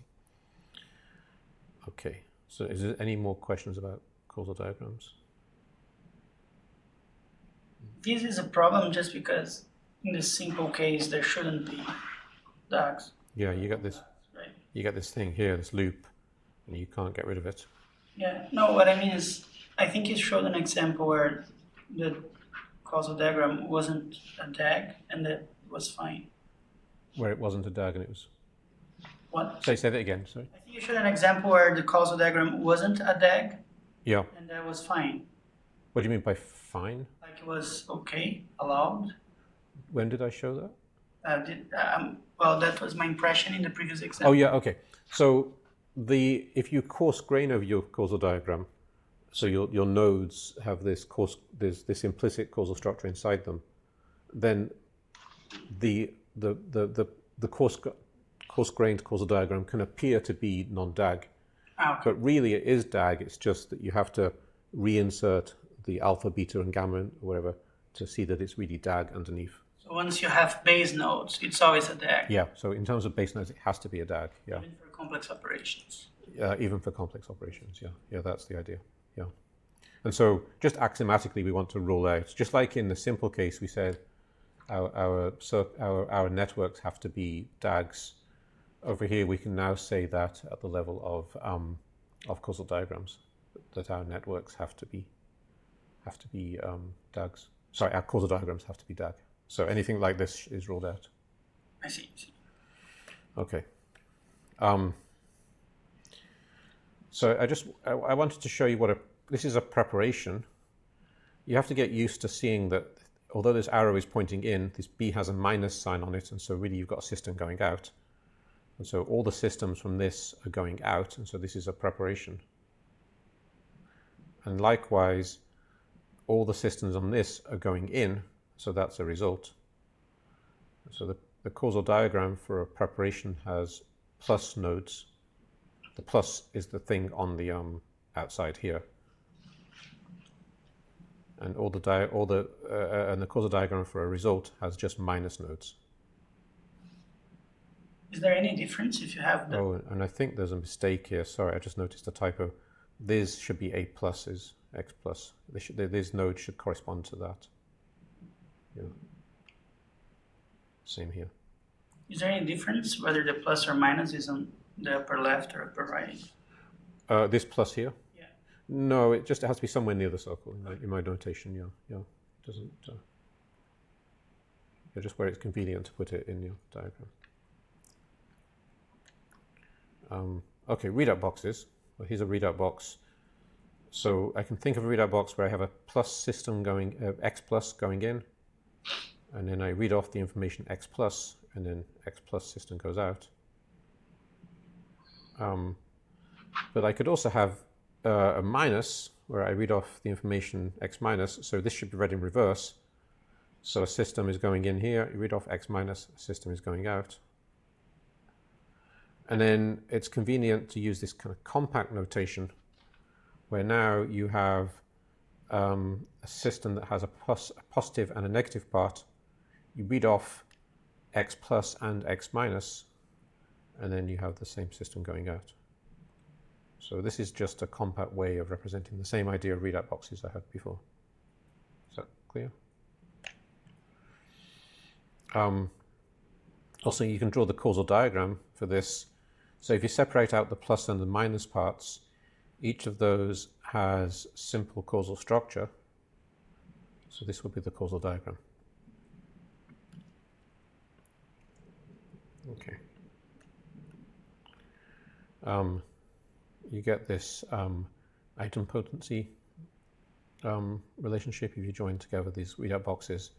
Okay. So is there any more questions about causal diagrams? This is a problem just because in this simple case there shouldn't be DAGs. Yeah, you got this. Right. You got this thing here, this loop, and you can't get rid of it. Yeah, no, what I mean is, I think you showed an example where the causal diagram wasn't a DAG and that was fine. Where it wasn't a DAG and it was. What? Say that again. Sorry. I think you showed an example where the causal diagram wasn't a DAG Yeah. and that was fine. What do you mean by fine? Like it was okay, allowed. When did I show that? Well, that was my impression in the previous example. Oh yeah. Okay. So if you coarse grain over your causal diagram, so your nodes have this implicit causal structure inside them, then the coarse-grained causal diagram can appear to be non-DAG, Okay. but really it is DAG. It's just that you have to reinsert the alpha, beta, and gamma, or whatever, to see that it's really DAG underneath. So once you have base nodes, it's always a DAG. Yeah. So in terms of base nodes, it has to be a DAG. Yeah. Even for complex operations. Even for complex operations. Yeah. Yeah. That's the idea. Yeah. And so just axiomatically, we want to rule out, just like in the simple case, we said our networks have to be DAGs. Over here, we can now say that at the level of causal diagrams, that our networks have to be DAGs. Sorry, our causal diagrams have to be DAG. So anything like this is ruled out. I see. Okay. So I wanted to show you this is a preparation. You have to get used to seeing that although this arrow is pointing in, this B has a minus sign on it, and so really you've got a system going out. And so all the systems from this are going out, and so this is a preparation. And likewise, all the systems on this are going in, so that's a result. So the causal diagram for a preparation has plus nodes. The plus is the thing on the outside here, and and the causal diagram for a result has just minus nodes. Is there any difference if you have the? Oh, and I think there's a mistake here. Sorry, I just noticed a typo. These should be A pluses, X plus. These nodes should correspond to that. Yeah. Same here. Is there any difference whether the plus or minus is on the upper left or upper right? This plus here? Yeah. No, it has to be somewhere near the circle in my notation. Yeah. It doesn't. Yeah, just where it's convenient to put it in your diagram. Okay, readout boxes. Well, here's a readout box. So I can think of a readout box where I have a plus system going, X plus going in, and then I read off the information X plus, and then X plus system goes out. But I could also have a minus where I read off the information X minus, so this should be read in reverse. So a system is going in here, you read off X minus, a system is going out. And then it's convenient to use this kind of compact notation where now you have a system that has a positive and a negative part. You read off X plus and X minus, and then you have the same system going out. So this is just a compact way of representing the same idea of readout boxes I had before. Is that clear? Also, you can draw the causal diagram for this. So if you separate out the plus and the minus parts, each of those has simple causal structure. So this would be the causal diagram. Okay. You get this idempotency relationship if you join together these readout boxes.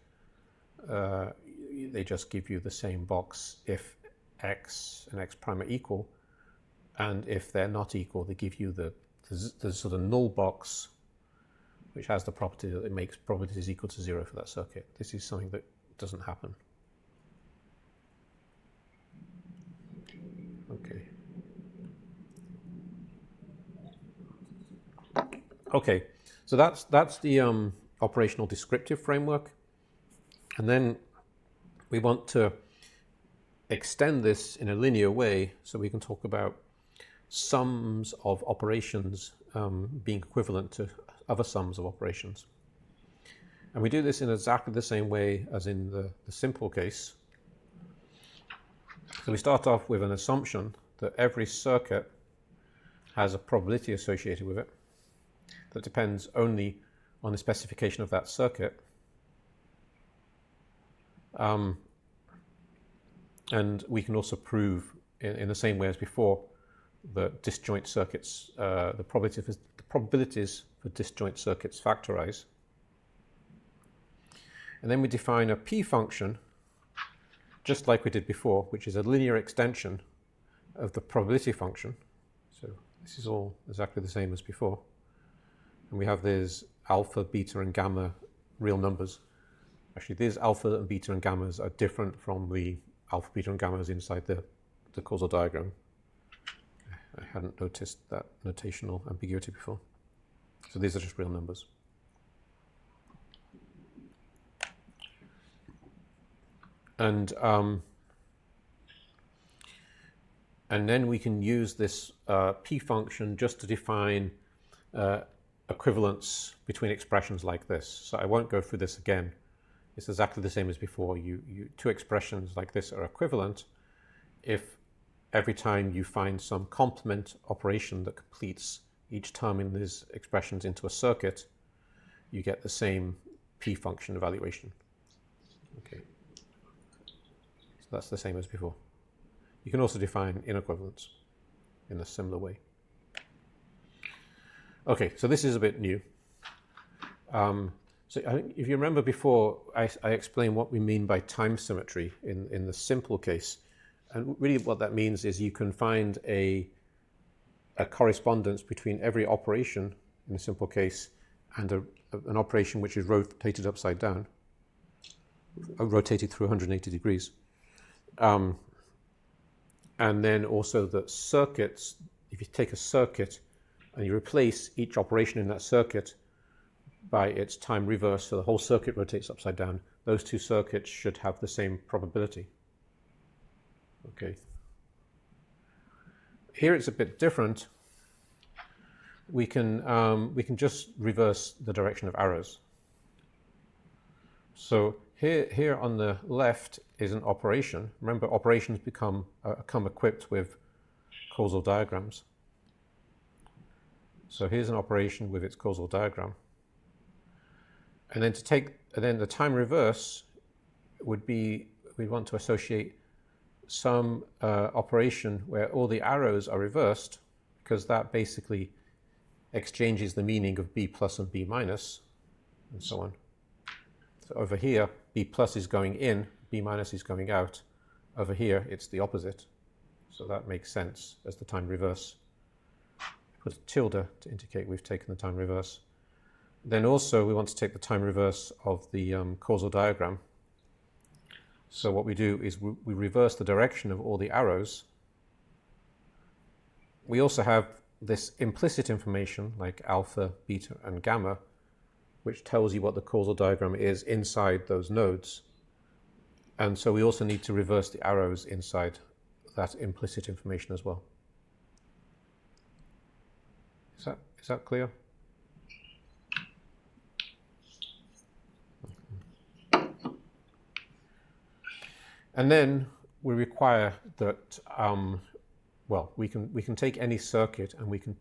They just give you the same box if X and X prime are equal, and if they're not equal, they give you the sort of null box, which has the property that it makes probabilities equal to 0 for that circuit. This is something that doesn't happen. Okay. Okay, so that's the operational descriptive framework, and then we want to extend this in a linear way so we can talk about sums of operations being equivalent to other sums of operations. And we do this in exactly the same way as in the simple case. So we start off with an assumption that every circuit has a probability associated with it that depends only on the specification of that circuit. And we can also prove in the same way as before that disjoint circuits, the probabilities for disjoint circuits factorize. And then we define a P function, just like we did before, which is a linear extension of the probability function. So this is all exactly the same as before. And we have these alpha, beta, and gamma real numbers. Actually, these alpha and beta and gammas are different from the alpha, beta, and gammas inside the causal diagram. I hadn't noticed that notational ambiguity before. So these are just real numbers. And then we can use this P function just to define equivalence between expressions like this. So I won't go through this again. It's exactly the same as before. Two expressions like this are equivalent if every time you find some complement operation that completes each term in these expressions into a circuit, you get the same P function evaluation. Okay. So that's the same as before. You can also define inequivalence in a similar way. Okay, so this is a bit new. So I think if you remember before, I explained what we mean by time symmetry in the simple case. And really what that means is you can find a correspondence between every operation in a simple case and an operation which is rotated upside down, rotated through 180 degrees. And then also that circuits, if you take a circuit and you replace each operation in that circuit by its time reverse, so the whole circuit rotates upside down, those two circuits should have the same probability. Okay, here it's a bit different. We can just reverse the direction of arrows. So here on the left is an operation. Remember, operations come equipped with causal diagrams. So here's an operation with its causal diagram. And then then the time reverse would be, we want to associate some operation where all the arrows are reversed, because that basically exchanges the meaning of B plus and B minus, and so on. So over here, B plus is going in, B minus is going out. Over here, it's the opposite. So that makes sense as the time reverse. Put a tilde to indicate we've taken the time reverse. Then also we want to take the time reverse of the causal diagram. So what we do is we reverse the direction of all the arrows. We also have this implicit information like alpha, beta, and gamma, which tells you what the causal diagram is inside those nodes. And so we also need to reverse the arrows inside that implicit information as well. Is that clear? And then we require that, well, we can take any circuit and we can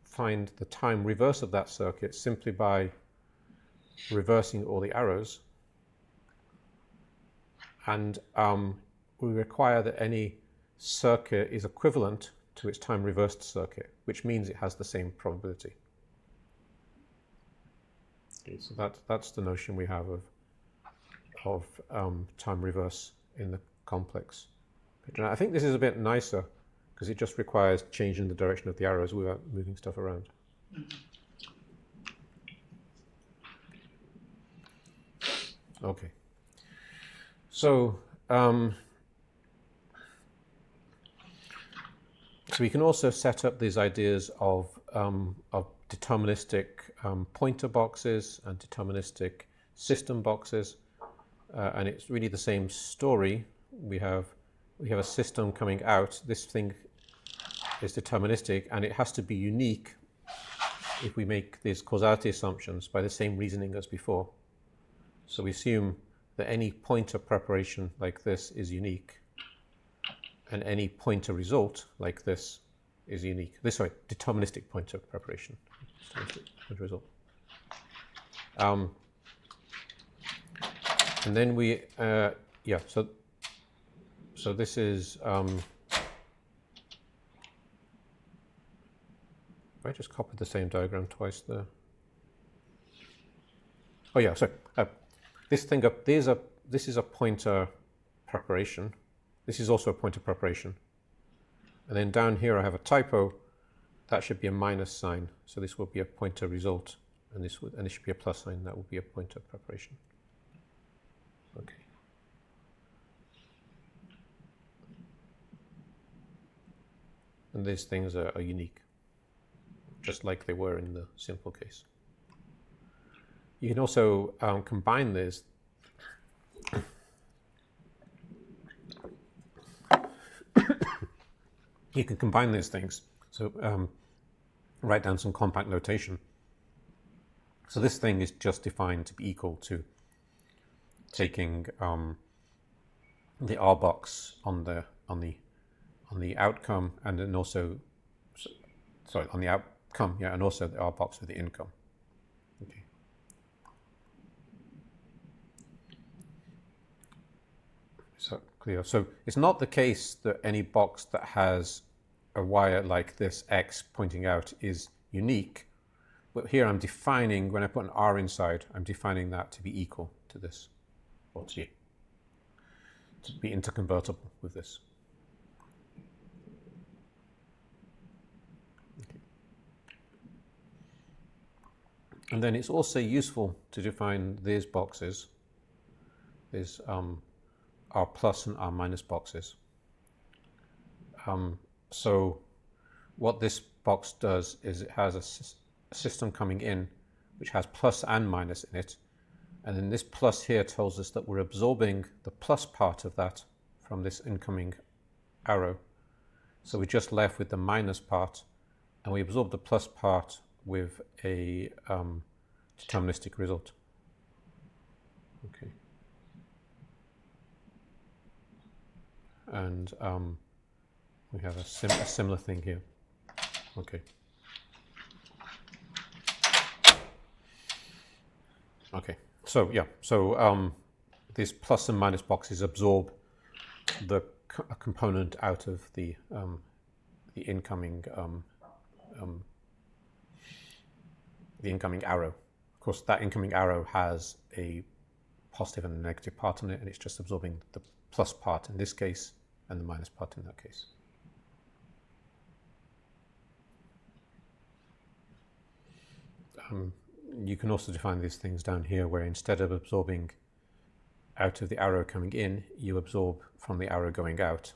find the time reverse of that circuit simply by reversing all the arrows. And we require that any circuit is equivalent to its time reversed circuit, which means it has the same probability. Okay, so that's the notion we have of time reverse in the complex picture. I think this is a bit nicer because it just requires changing the direction of the arrows without moving stuff around. Okay. So we can also set up these ideas of deterministic pointer boxes and deterministic system boxes, and it's really the same story. We have a system coming out. This thing is deterministic, and it has to be unique if we make these causality assumptions by the same reasoning as before. So we assume that any pointer preparation like this is unique, and any pointer result like this is unique. Deterministic pointer preparation. Deterministic pointer result. And then we, so this is, I just copied the same diagram twice there. Oh yeah, so this thing up, this is a pointer preparation. This is also a pointer preparation. And then down here I have a typo. That should be a minus sign. So this will be a pointer result. And this should be a plus sign. That will be a pointer preparation. Okay. And these things are unique, just like they were in the simple case. You can also combine this. You can combine these things. So write down some compact notation. So this thing is just defined to be equal to taking the R box on the outcome, and then also, sorry, on the outcome, yeah, and also the R box with the income. Okay. So clear. So it's not the case that any box that has a wire like this X pointing out is unique, but here I'm defining, when I put an R inside, I'm defining that to be equal to this, or to be interconvertible with this. Okay. And then it's also useful to define these boxes, these R plus and R minus boxes. So what this box does is it has a system coming in which has plus and minus in it, and then this plus here tells us that we're absorbing the plus part of that from this incoming arrow, So we're just left with the minus part, and we absorb the plus part with a deterministic result. Okay. And we have a similar thing here. Okay. Okay. So yeah. So these plus and minus boxes absorb the component out of the incoming arrow. Of course, that incoming arrow has a positive and a negative part on it, and it's just absorbing the plus part in this case and the minus part in that case. You can also define these things down here, where instead of absorbing out of the arrow coming in, you absorb from the arrow going out.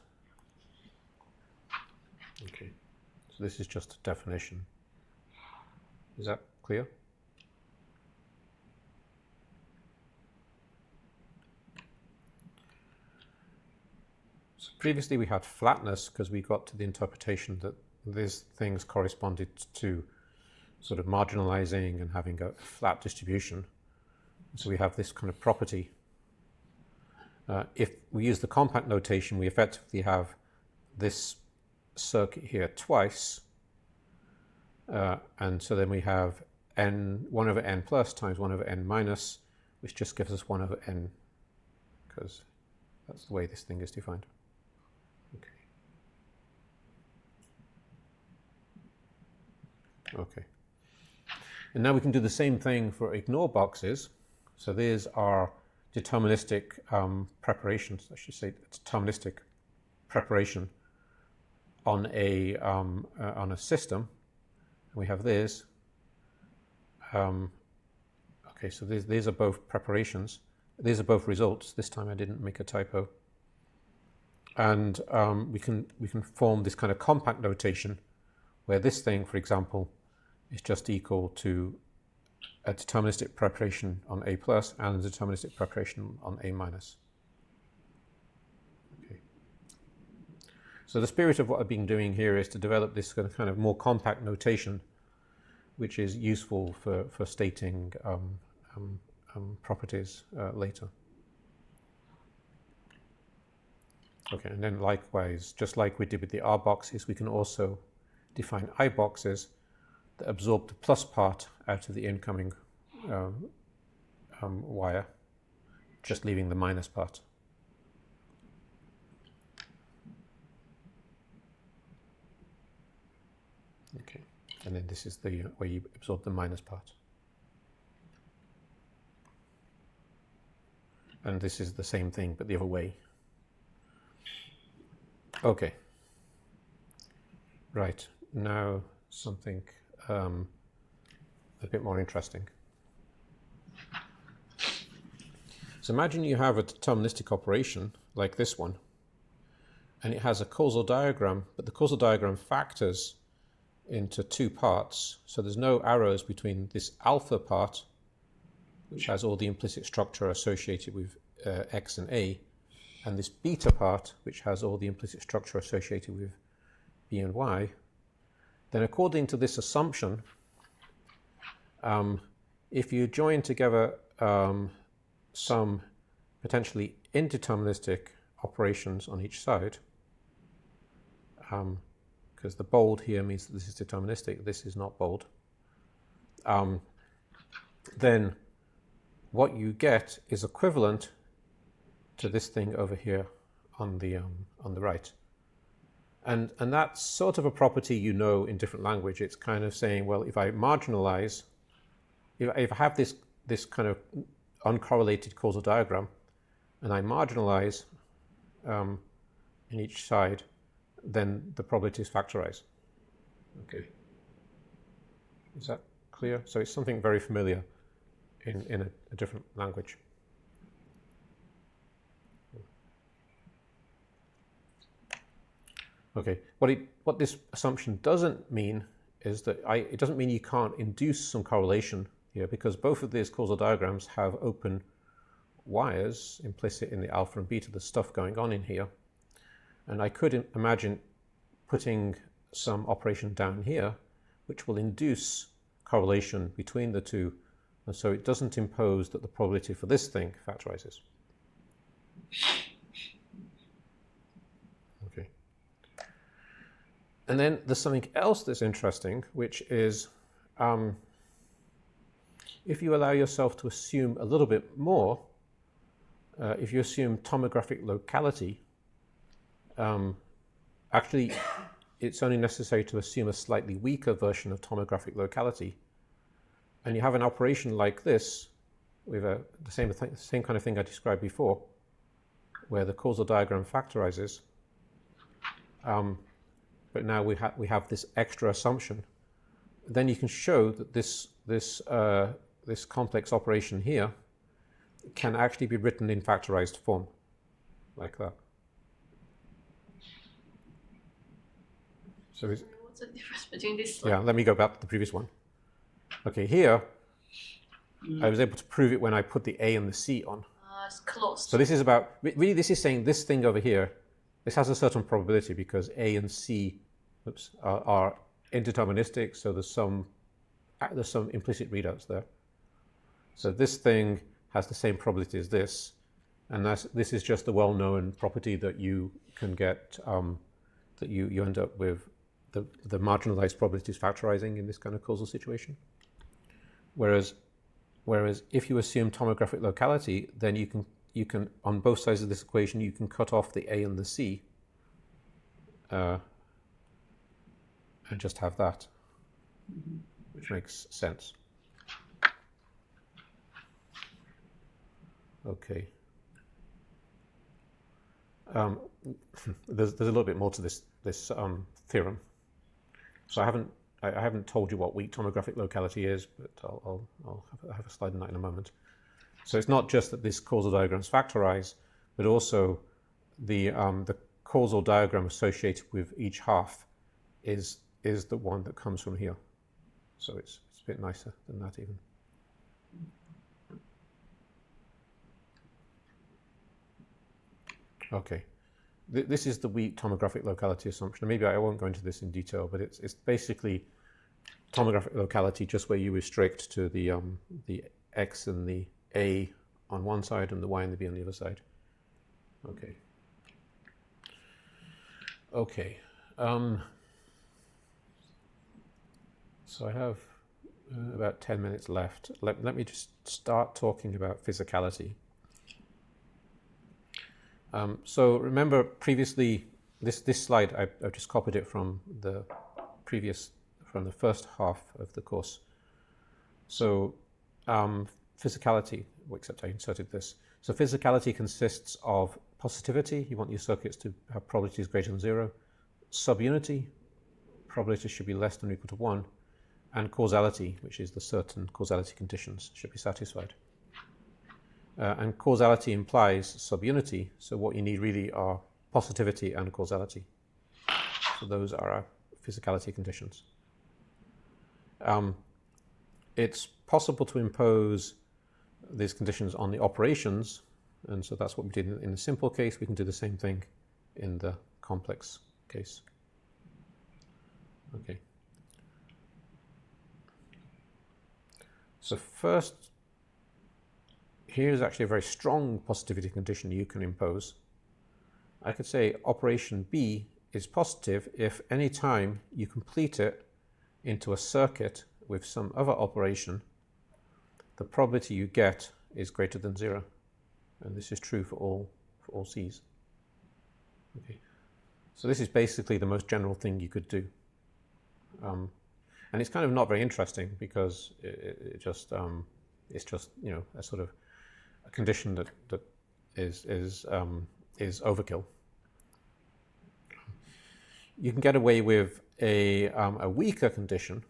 Okay, so this is just a definition. Is that clear? So previously we had flatness because we got to the interpretation that these things corresponded to sort of marginalizing and having a flat distribution. So we have this kind of property. If we use the compact notation, we effectively have this circuit here twice, and so then we have n 1 over n plus times 1 over n minus, which just gives us 1 over n, because that's the way this thing is defined. Okay. And now we can do the same thing for ignore boxes. So these are deterministic preparations, I should say deterministic preparation on a system. We have these. Okay, so these are both preparations. These are both results. This time I didn't make a typo. And we can form this kind of compact notation where this thing, for example, is just equal to a deterministic preparation on A plus and a deterministic preparation on A minus. Okay. So the spirit of what I've been doing here is to develop this kind of more compact notation, which is useful for stating properties later. Okay, and then likewise, just like we did with the R boxes, we can also define I boxes that absorb the plus part out of the incoming wire, just leaving the minus part. Okay, and then this is the where you absorb the minus part. And this is the same thing, but the other way. Okay. Right, now something a bit more interesting. So imagine you have a deterministic operation like this one, and it has a causal diagram, but the causal diagram factors into two parts. So there's no arrows between this alpha part, which has all the implicit structure associated with X and A, and this beta part, which has all the implicit structure associated with B and Y. Then according to this assumption, if you join together some potentially indeterministic operations on each side, because the bold here means that this is deterministic, this is not bold, then what you get is equivalent to this thing over here on the right. And that's sort of a property you know in different language. It's kind of saying, well, if I marginalize, if I have this kind of uncorrelated causal diagram, and I marginalize in each side, then the probabilities factorize. Okay. Is that clear? So it's something very familiar in a different language. Okay, what this assumption doesn't mean is that it doesn't mean you can't induce some correlation here, because both of these causal diagrams have open wires implicit in the alpha and beta, the stuff going on in here. And I could imagine putting some operation down here, which will induce correlation between the two, and so it doesn't impose that the probability for this thing factorizes. Okay. And then there's something else that's interesting, which is if you allow yourself to assume a little bit more, if you assume tomographic locality, actually it's only necessary to assume a slightly weaker version of tomographic locality, and you have an operation like this with the same kind of thing I described before, where the causal diagram factorizes, but now we have this extra assumption. Then you can show that this complex operation here can actually be written in factorized form, like that. So What's the difference between this? yeah, let me go back to the previous one. Okay, here I was able to prove it when I put the A and the C on. It's close. So this is about, really this is saying this thing over here, this has a certain probability because A and C are indeterministic, so there's some implicit readouts there. So this thing has the same probability as this, and this is just the well-known property that you can get, that you end up with the marginalized probabilities factorizing in this kind of causal situation. Whereas if you assume tomographic locality, then you can on both sides of this equation you can cut off the A and the C, and just have that, which makes sense. Okay. There's a little bit more to this theorem. So I haven't told you what weak tomographic locality is, but I'll have a slide on that in a moment. So it's not just that this causal diagrams factorize, but also the causal diagram associated with each half is the one that comes from here. So it's a bit nicer than that even. Okay. This is the weak tomographic locality assumption. Maybe I won't go into this in detail, but it's basically tomographic locality just where you restrict to the X and the A on one side and the Y and the B on the other side. Okay. Okay. So I have about 10 minutes left. Let me just start talking about physicality. So remember previously, this slide, I've just copied it from the first half of the course. So physicality, except I inserted this. So physicality consists of positivity, you want your circuits to have probabilities greater than 0, subunity, probability should be less than or equal to 1, and causality, which is the certain causality conditions should be satisfied. And causality implies subunity, so what you need really are positivity and causality. So those are our physicality conditions. It's possible to impose these conditions on the operations, and so that's what we did in the simple case. We can do the same thing in the complex case. Okay. So first, here's actually a very strong positivity condition you can impose. I could say operation B is positive if any time you complete it into a circuit with some other operation, the probability you get is greater than 0. And this is true for all C's. Okay. So this is basically the most general thing you could do. And it's kind of not very interesting because it's just a sort of a condition that is overkill. You can get away with a weaker condition,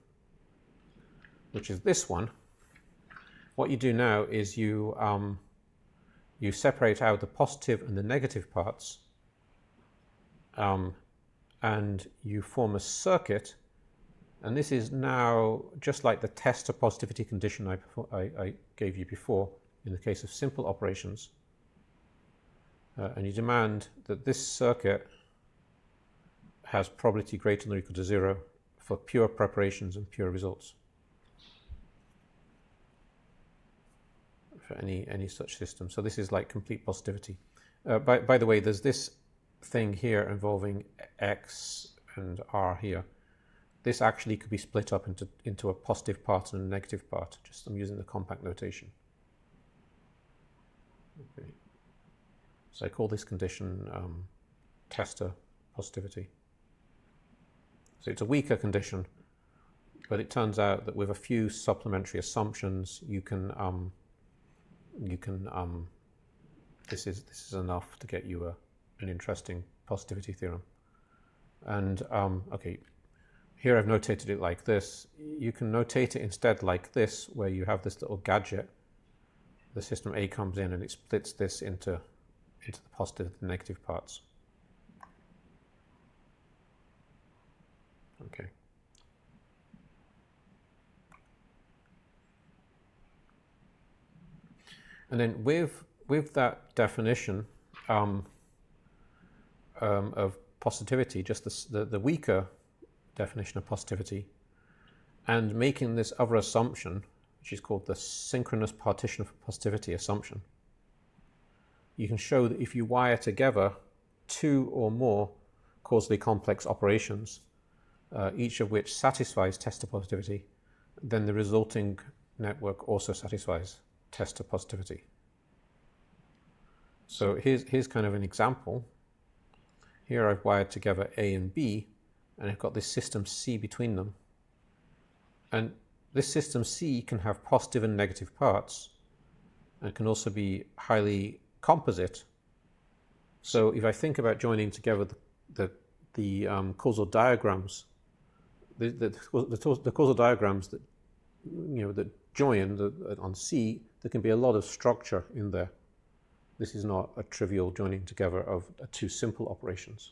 which is this one. What you do now is you separate out the positive and the negative parts, and you form a circuit. And this is now just like the test of positivity condition I gave you before in the case of simple operations. And you demand that this circuit has probability greater than or equal to 0 for pure preparations and pure results. For any such system. So this is like complete positivity. By the way, there's this thing here involving X and R here. This actually could be split up into a positive part and a negative part. Just I'm using the compact notation. Okay. So I call this condition tester positivity. So it's a weaker condition, but it turns out that with a few supplementary assumptions, you can this is enough to get you an interesting positivity theorem. And okay, here I've notated it like this. You can notate it instead like this, where you have this little gadget. The system A comes in and it splits this into the positive and negative parts. Okay. And then with that definition of positivity, just the weaker definition of positivity, and making this other assumption, which is called the synchronous partition for positivity assumption, you can show that if you wire together two or more causally complex operations, each of which satisfies tester positivity, then the resulting network also satisfies tester positivity. So here's kind of an example. Here I've wired together A and B, and I've got this system C between them. And this system C can have positive and negative parts, and can also be highly composite. So if I think about joining together the causal diagrams, the causal diagrams that that join on C, there can be a lot of structure in there. This is not a trivial joining together of two simple operations.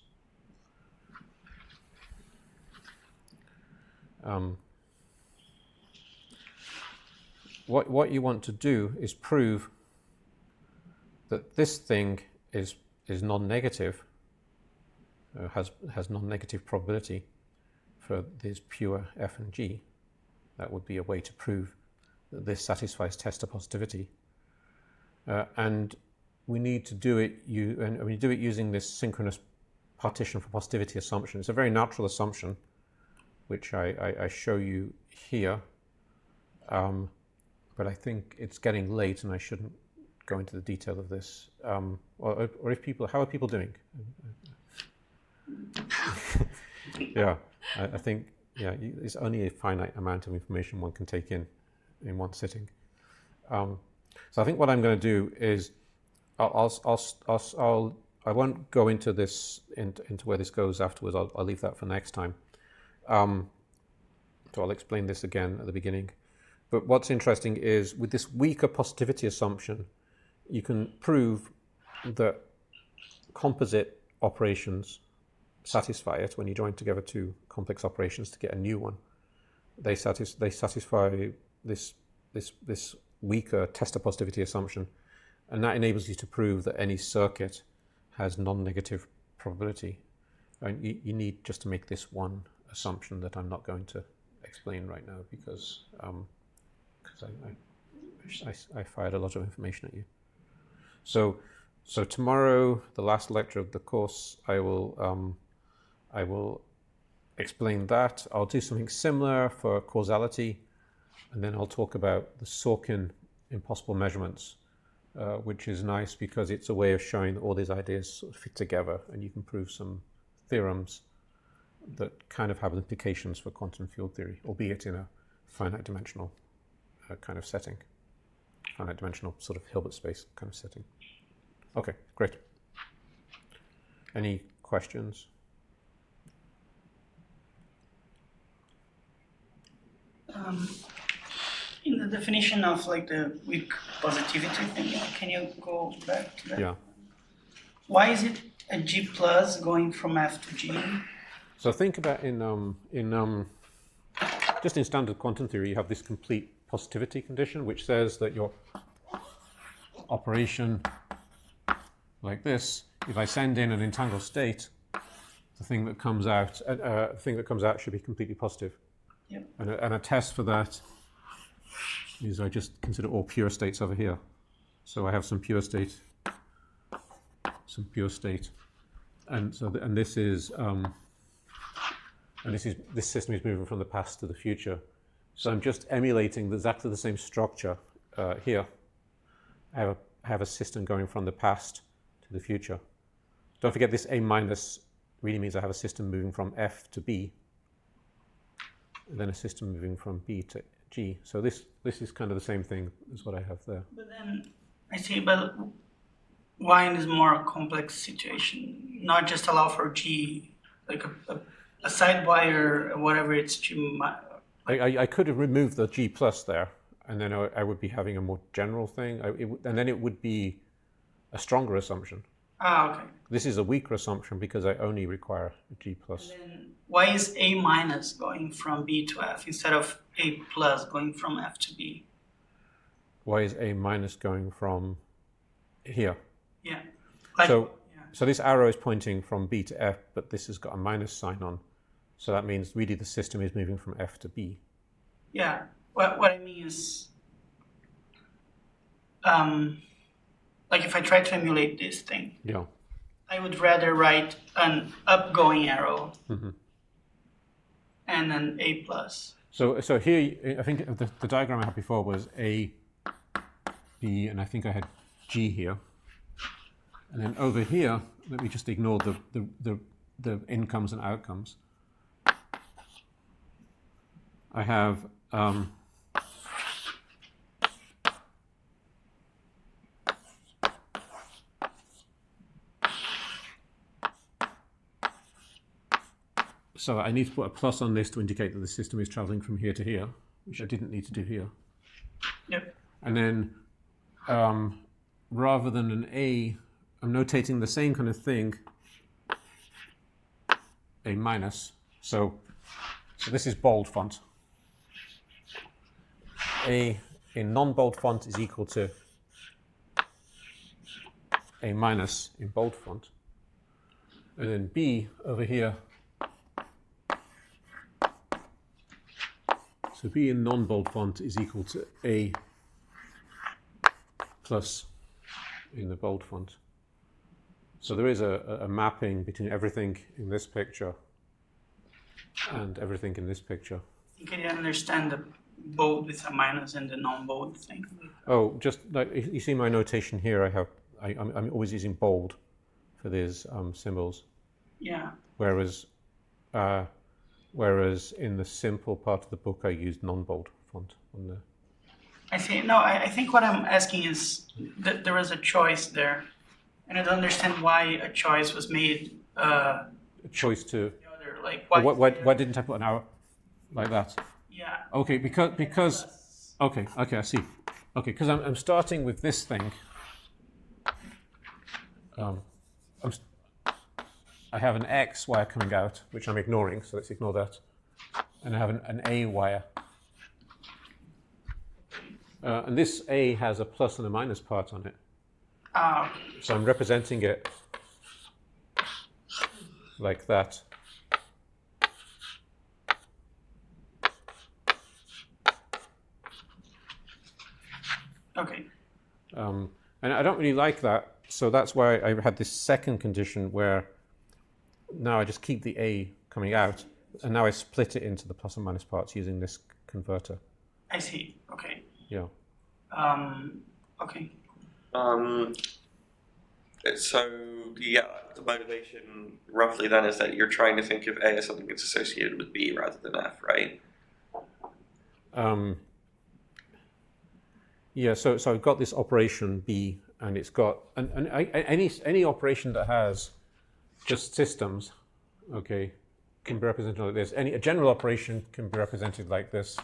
What you want to do is prove that this thing is non-negative, has non-negative probability for this pure F and G. That would be a way to prove that this satisfies tester positivity. And we need to do it. We do it using this synchronous partition for positivity assumption. It's a very natural assumption, which I show you here. But I think it's getting late, and I shouldn't go into the detail of this. Or if people, how are people doing? Yeah, I think it's only a finite amount of information one can take in one sitting. So I think what I'm going to do is I won't go into this into where this goes afterwards. I'll leave that for next time. So I'll explain this again at the beginning. But what's interesting is with this weaker positivity assumption, you can prove that composite operations satisfy it when you join together two complex operations to get a new one. They satisfy this weaker tester positivity assumption, and that enables you to prove that any circuit has non-negative probability. And you need just to make this one assumption that I'm not going to explain right now because I fired a lot of information at you. So tomorrow, the last lecture of the course, I will explain that. I'll do something similar for causality, and then I'll talk about the Sorkin impossible measurements, which is nice because it's a way of showing that all these ideas sort of fit together, and you can prove some theorems that kind of have implications for quantum field theory, albeit in a finite dimensional kind of setting, finite dimensional sort of Hilbert space kind of setting. Okay, great. Any questions? In the definition of like the weak positivity thing, can you go back to that? Yeah. Why is it a G plus going from F to G? So think about just in standard quantum theory, you have this complete positivity condition, which says that your operation like this, if I send in an entangled state, the thing that comes out. The thing that comes out should be completely positive. Yep. And a test for that is I just consider all pure states over here. So I have some pure state, and so this system is moving from the past to the future. So I'm just emulating exactly the same structure here. I have a system going from the past to the future. Don't forget this A minus really means I have a system moving from F to B, and then a system moving from B to G. So this is kind of the same thing as what I have there. But then I see, but wine is more a complex situation. Not just allow for G, like a side wire, whatever it's G. I could have removed the G plus there, and then I would be having a more general thing, and then it would be a stronger assumption. Ah, okay. This is a weaker assumption because I only require a G plus. And then why is A minus going from B to F instead of A plus going from F to B? Why is A minus going from here? Yeah. So this arrow is pointing from B to F, but this has got a minus sign on. So that means really the system is moving from F to B. Yeah. What I mean is, like if I try to emulate this thing, Yeah. I would rather write an upgoing arrow and an A plus. So here, I think the diagram I had before was A, B, and I think I had G here. And then over here, let me just ignore the incomes and outcomes. I have so I need to put a plus on this to indicate that the system is traveling from here to here, which I didn't need to do here. Yep. And then rather than an A, I'm notating the same kind of thing, A minus. So this is bold font. A in non-bold font is equal to A minus in bold font. And then B over here. So B in non-bold font is equal to A plus in the bold font. So there is a mapping between everything in this picture and everything in this picture. You can understand the bold with a minus and the non-bold thing. Oh, just like you see my notation here, I'm always using bold for these symbols. Yeah. Whereas in the simple part of the book, I used non-bold font on the. I see. No, I think what I'm asking is that there was a choice there, and I don't understand why a choice was made. A choice to. The other, like why? Why didn't I put an arrow like that? Yeah. Okay, because. Okay, I see. Okay, because I'm starting with this thing. I have an X wire coming out, which I'm ignoring, so let's ignore that. And I have an A wire. And this A has a plus and a minus part on it. Okay. So I'm representing it like that. Okay. And I don't really like that, so that's why I had this second condition where now I just keep the A coming out, and now I split it into the plus and minus parts using this converter. I see. Okay. Yeah. Okay. So yeah, the motivation roughly then is that you're trying to think of A as something that's associated with B rather than F, right? Yeah. So I've got this operation B, and it's got any operation that has just systems, okay, can be represented like this. A general operation can be represented like this,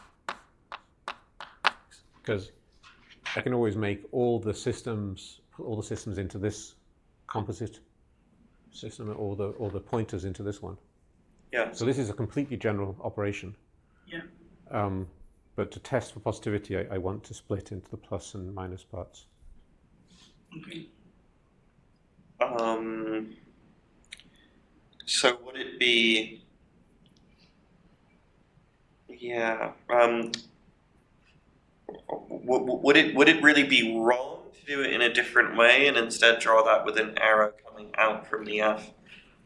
because I can always make all the systems into this composite system, all the pointers into this one. Yeah. So this is a completely general operation. Yeah. But to test for positivity, I want to split into the plus and minus parts. Okay. So would it be? Yeah. Would it really be wrong to do it in a different way and instead draw that with an arrow coming out from the F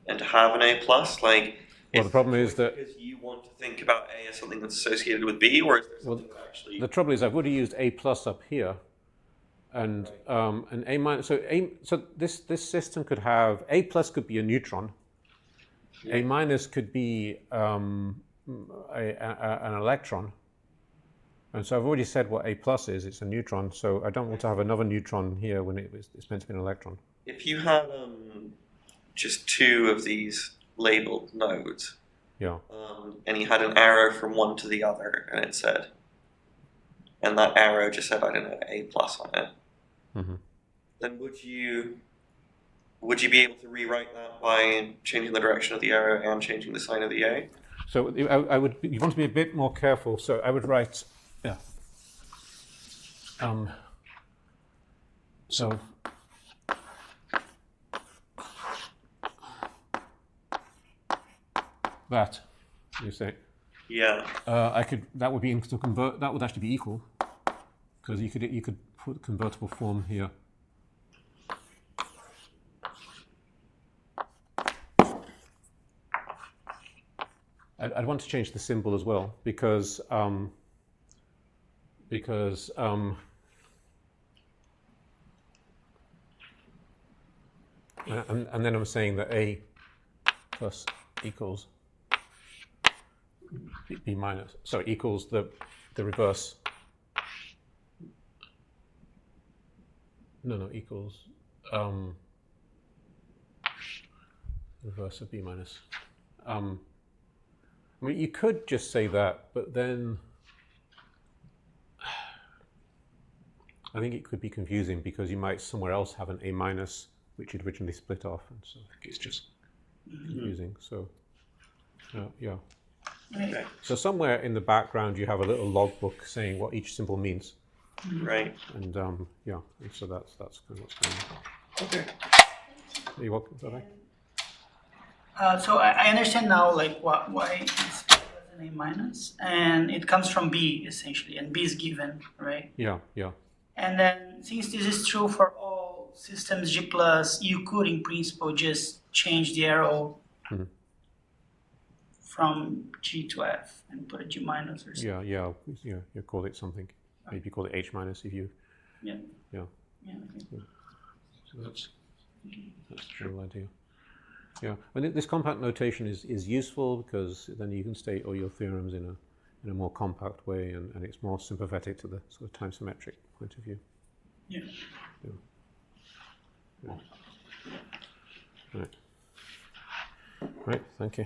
and to have an A plus? Like, Well, the problem is that because you want to think about A as something that's associated with B, or is there something that actually? the trouble is I would have used A plus up here, and an A minus. So this system could have A plus could be a neutron. A minus could be an electron. And so I've already said what A plus is. It's a neutron. So I don't want to have another neutron here when it's meant to be an electron. If you had just two of these labeled nodes, Yeah. and you had an arrow from one to the other, and it said, and that arrow just said, I don't know, A plus on it, Mm-hmm. then would you be able to rewrite that by changing the direction of the arrow and changing the sign of the A? So I would. You want to be a bit more careful. So I would write. Yeah. So. That, you say. Yeah. I could. That would be to convert. That would actually be equal, because you could put convertible form here. I'd want to change the symbol as well because and then I'm saying that A plus equals B minus, sorry, equals the reverse. No, equals reverse of B minus. I mean, you could just say that, but then I think it could be confusing because you might somewhere else have an A minus, which you'd originally split off, and so I think it's just confusing. So, yeah. Okay. So somewhere in the background you have a little logbook saying what each symbol means, Right. and yeah, and so that's kind of what's going on. Okay. Are you welcome for that? So I understand now, like why it's an A minus, and it comes from B essentially, and B is given, right? Yeah. And then since this is true for all systems G plus, you could in principle just change the arrow from G to F and put a G minus or something. Yeah. You call it something. Maybe call it H minus if you. Yeah. Yeah. Okay. So that's the general idea. Yeah, and this compact notation is useful because then you can state all your theorems in a more compact way, and it's more sympathetic to the sort of time symmetric point of view. Yeah. Right. Right. Thank you.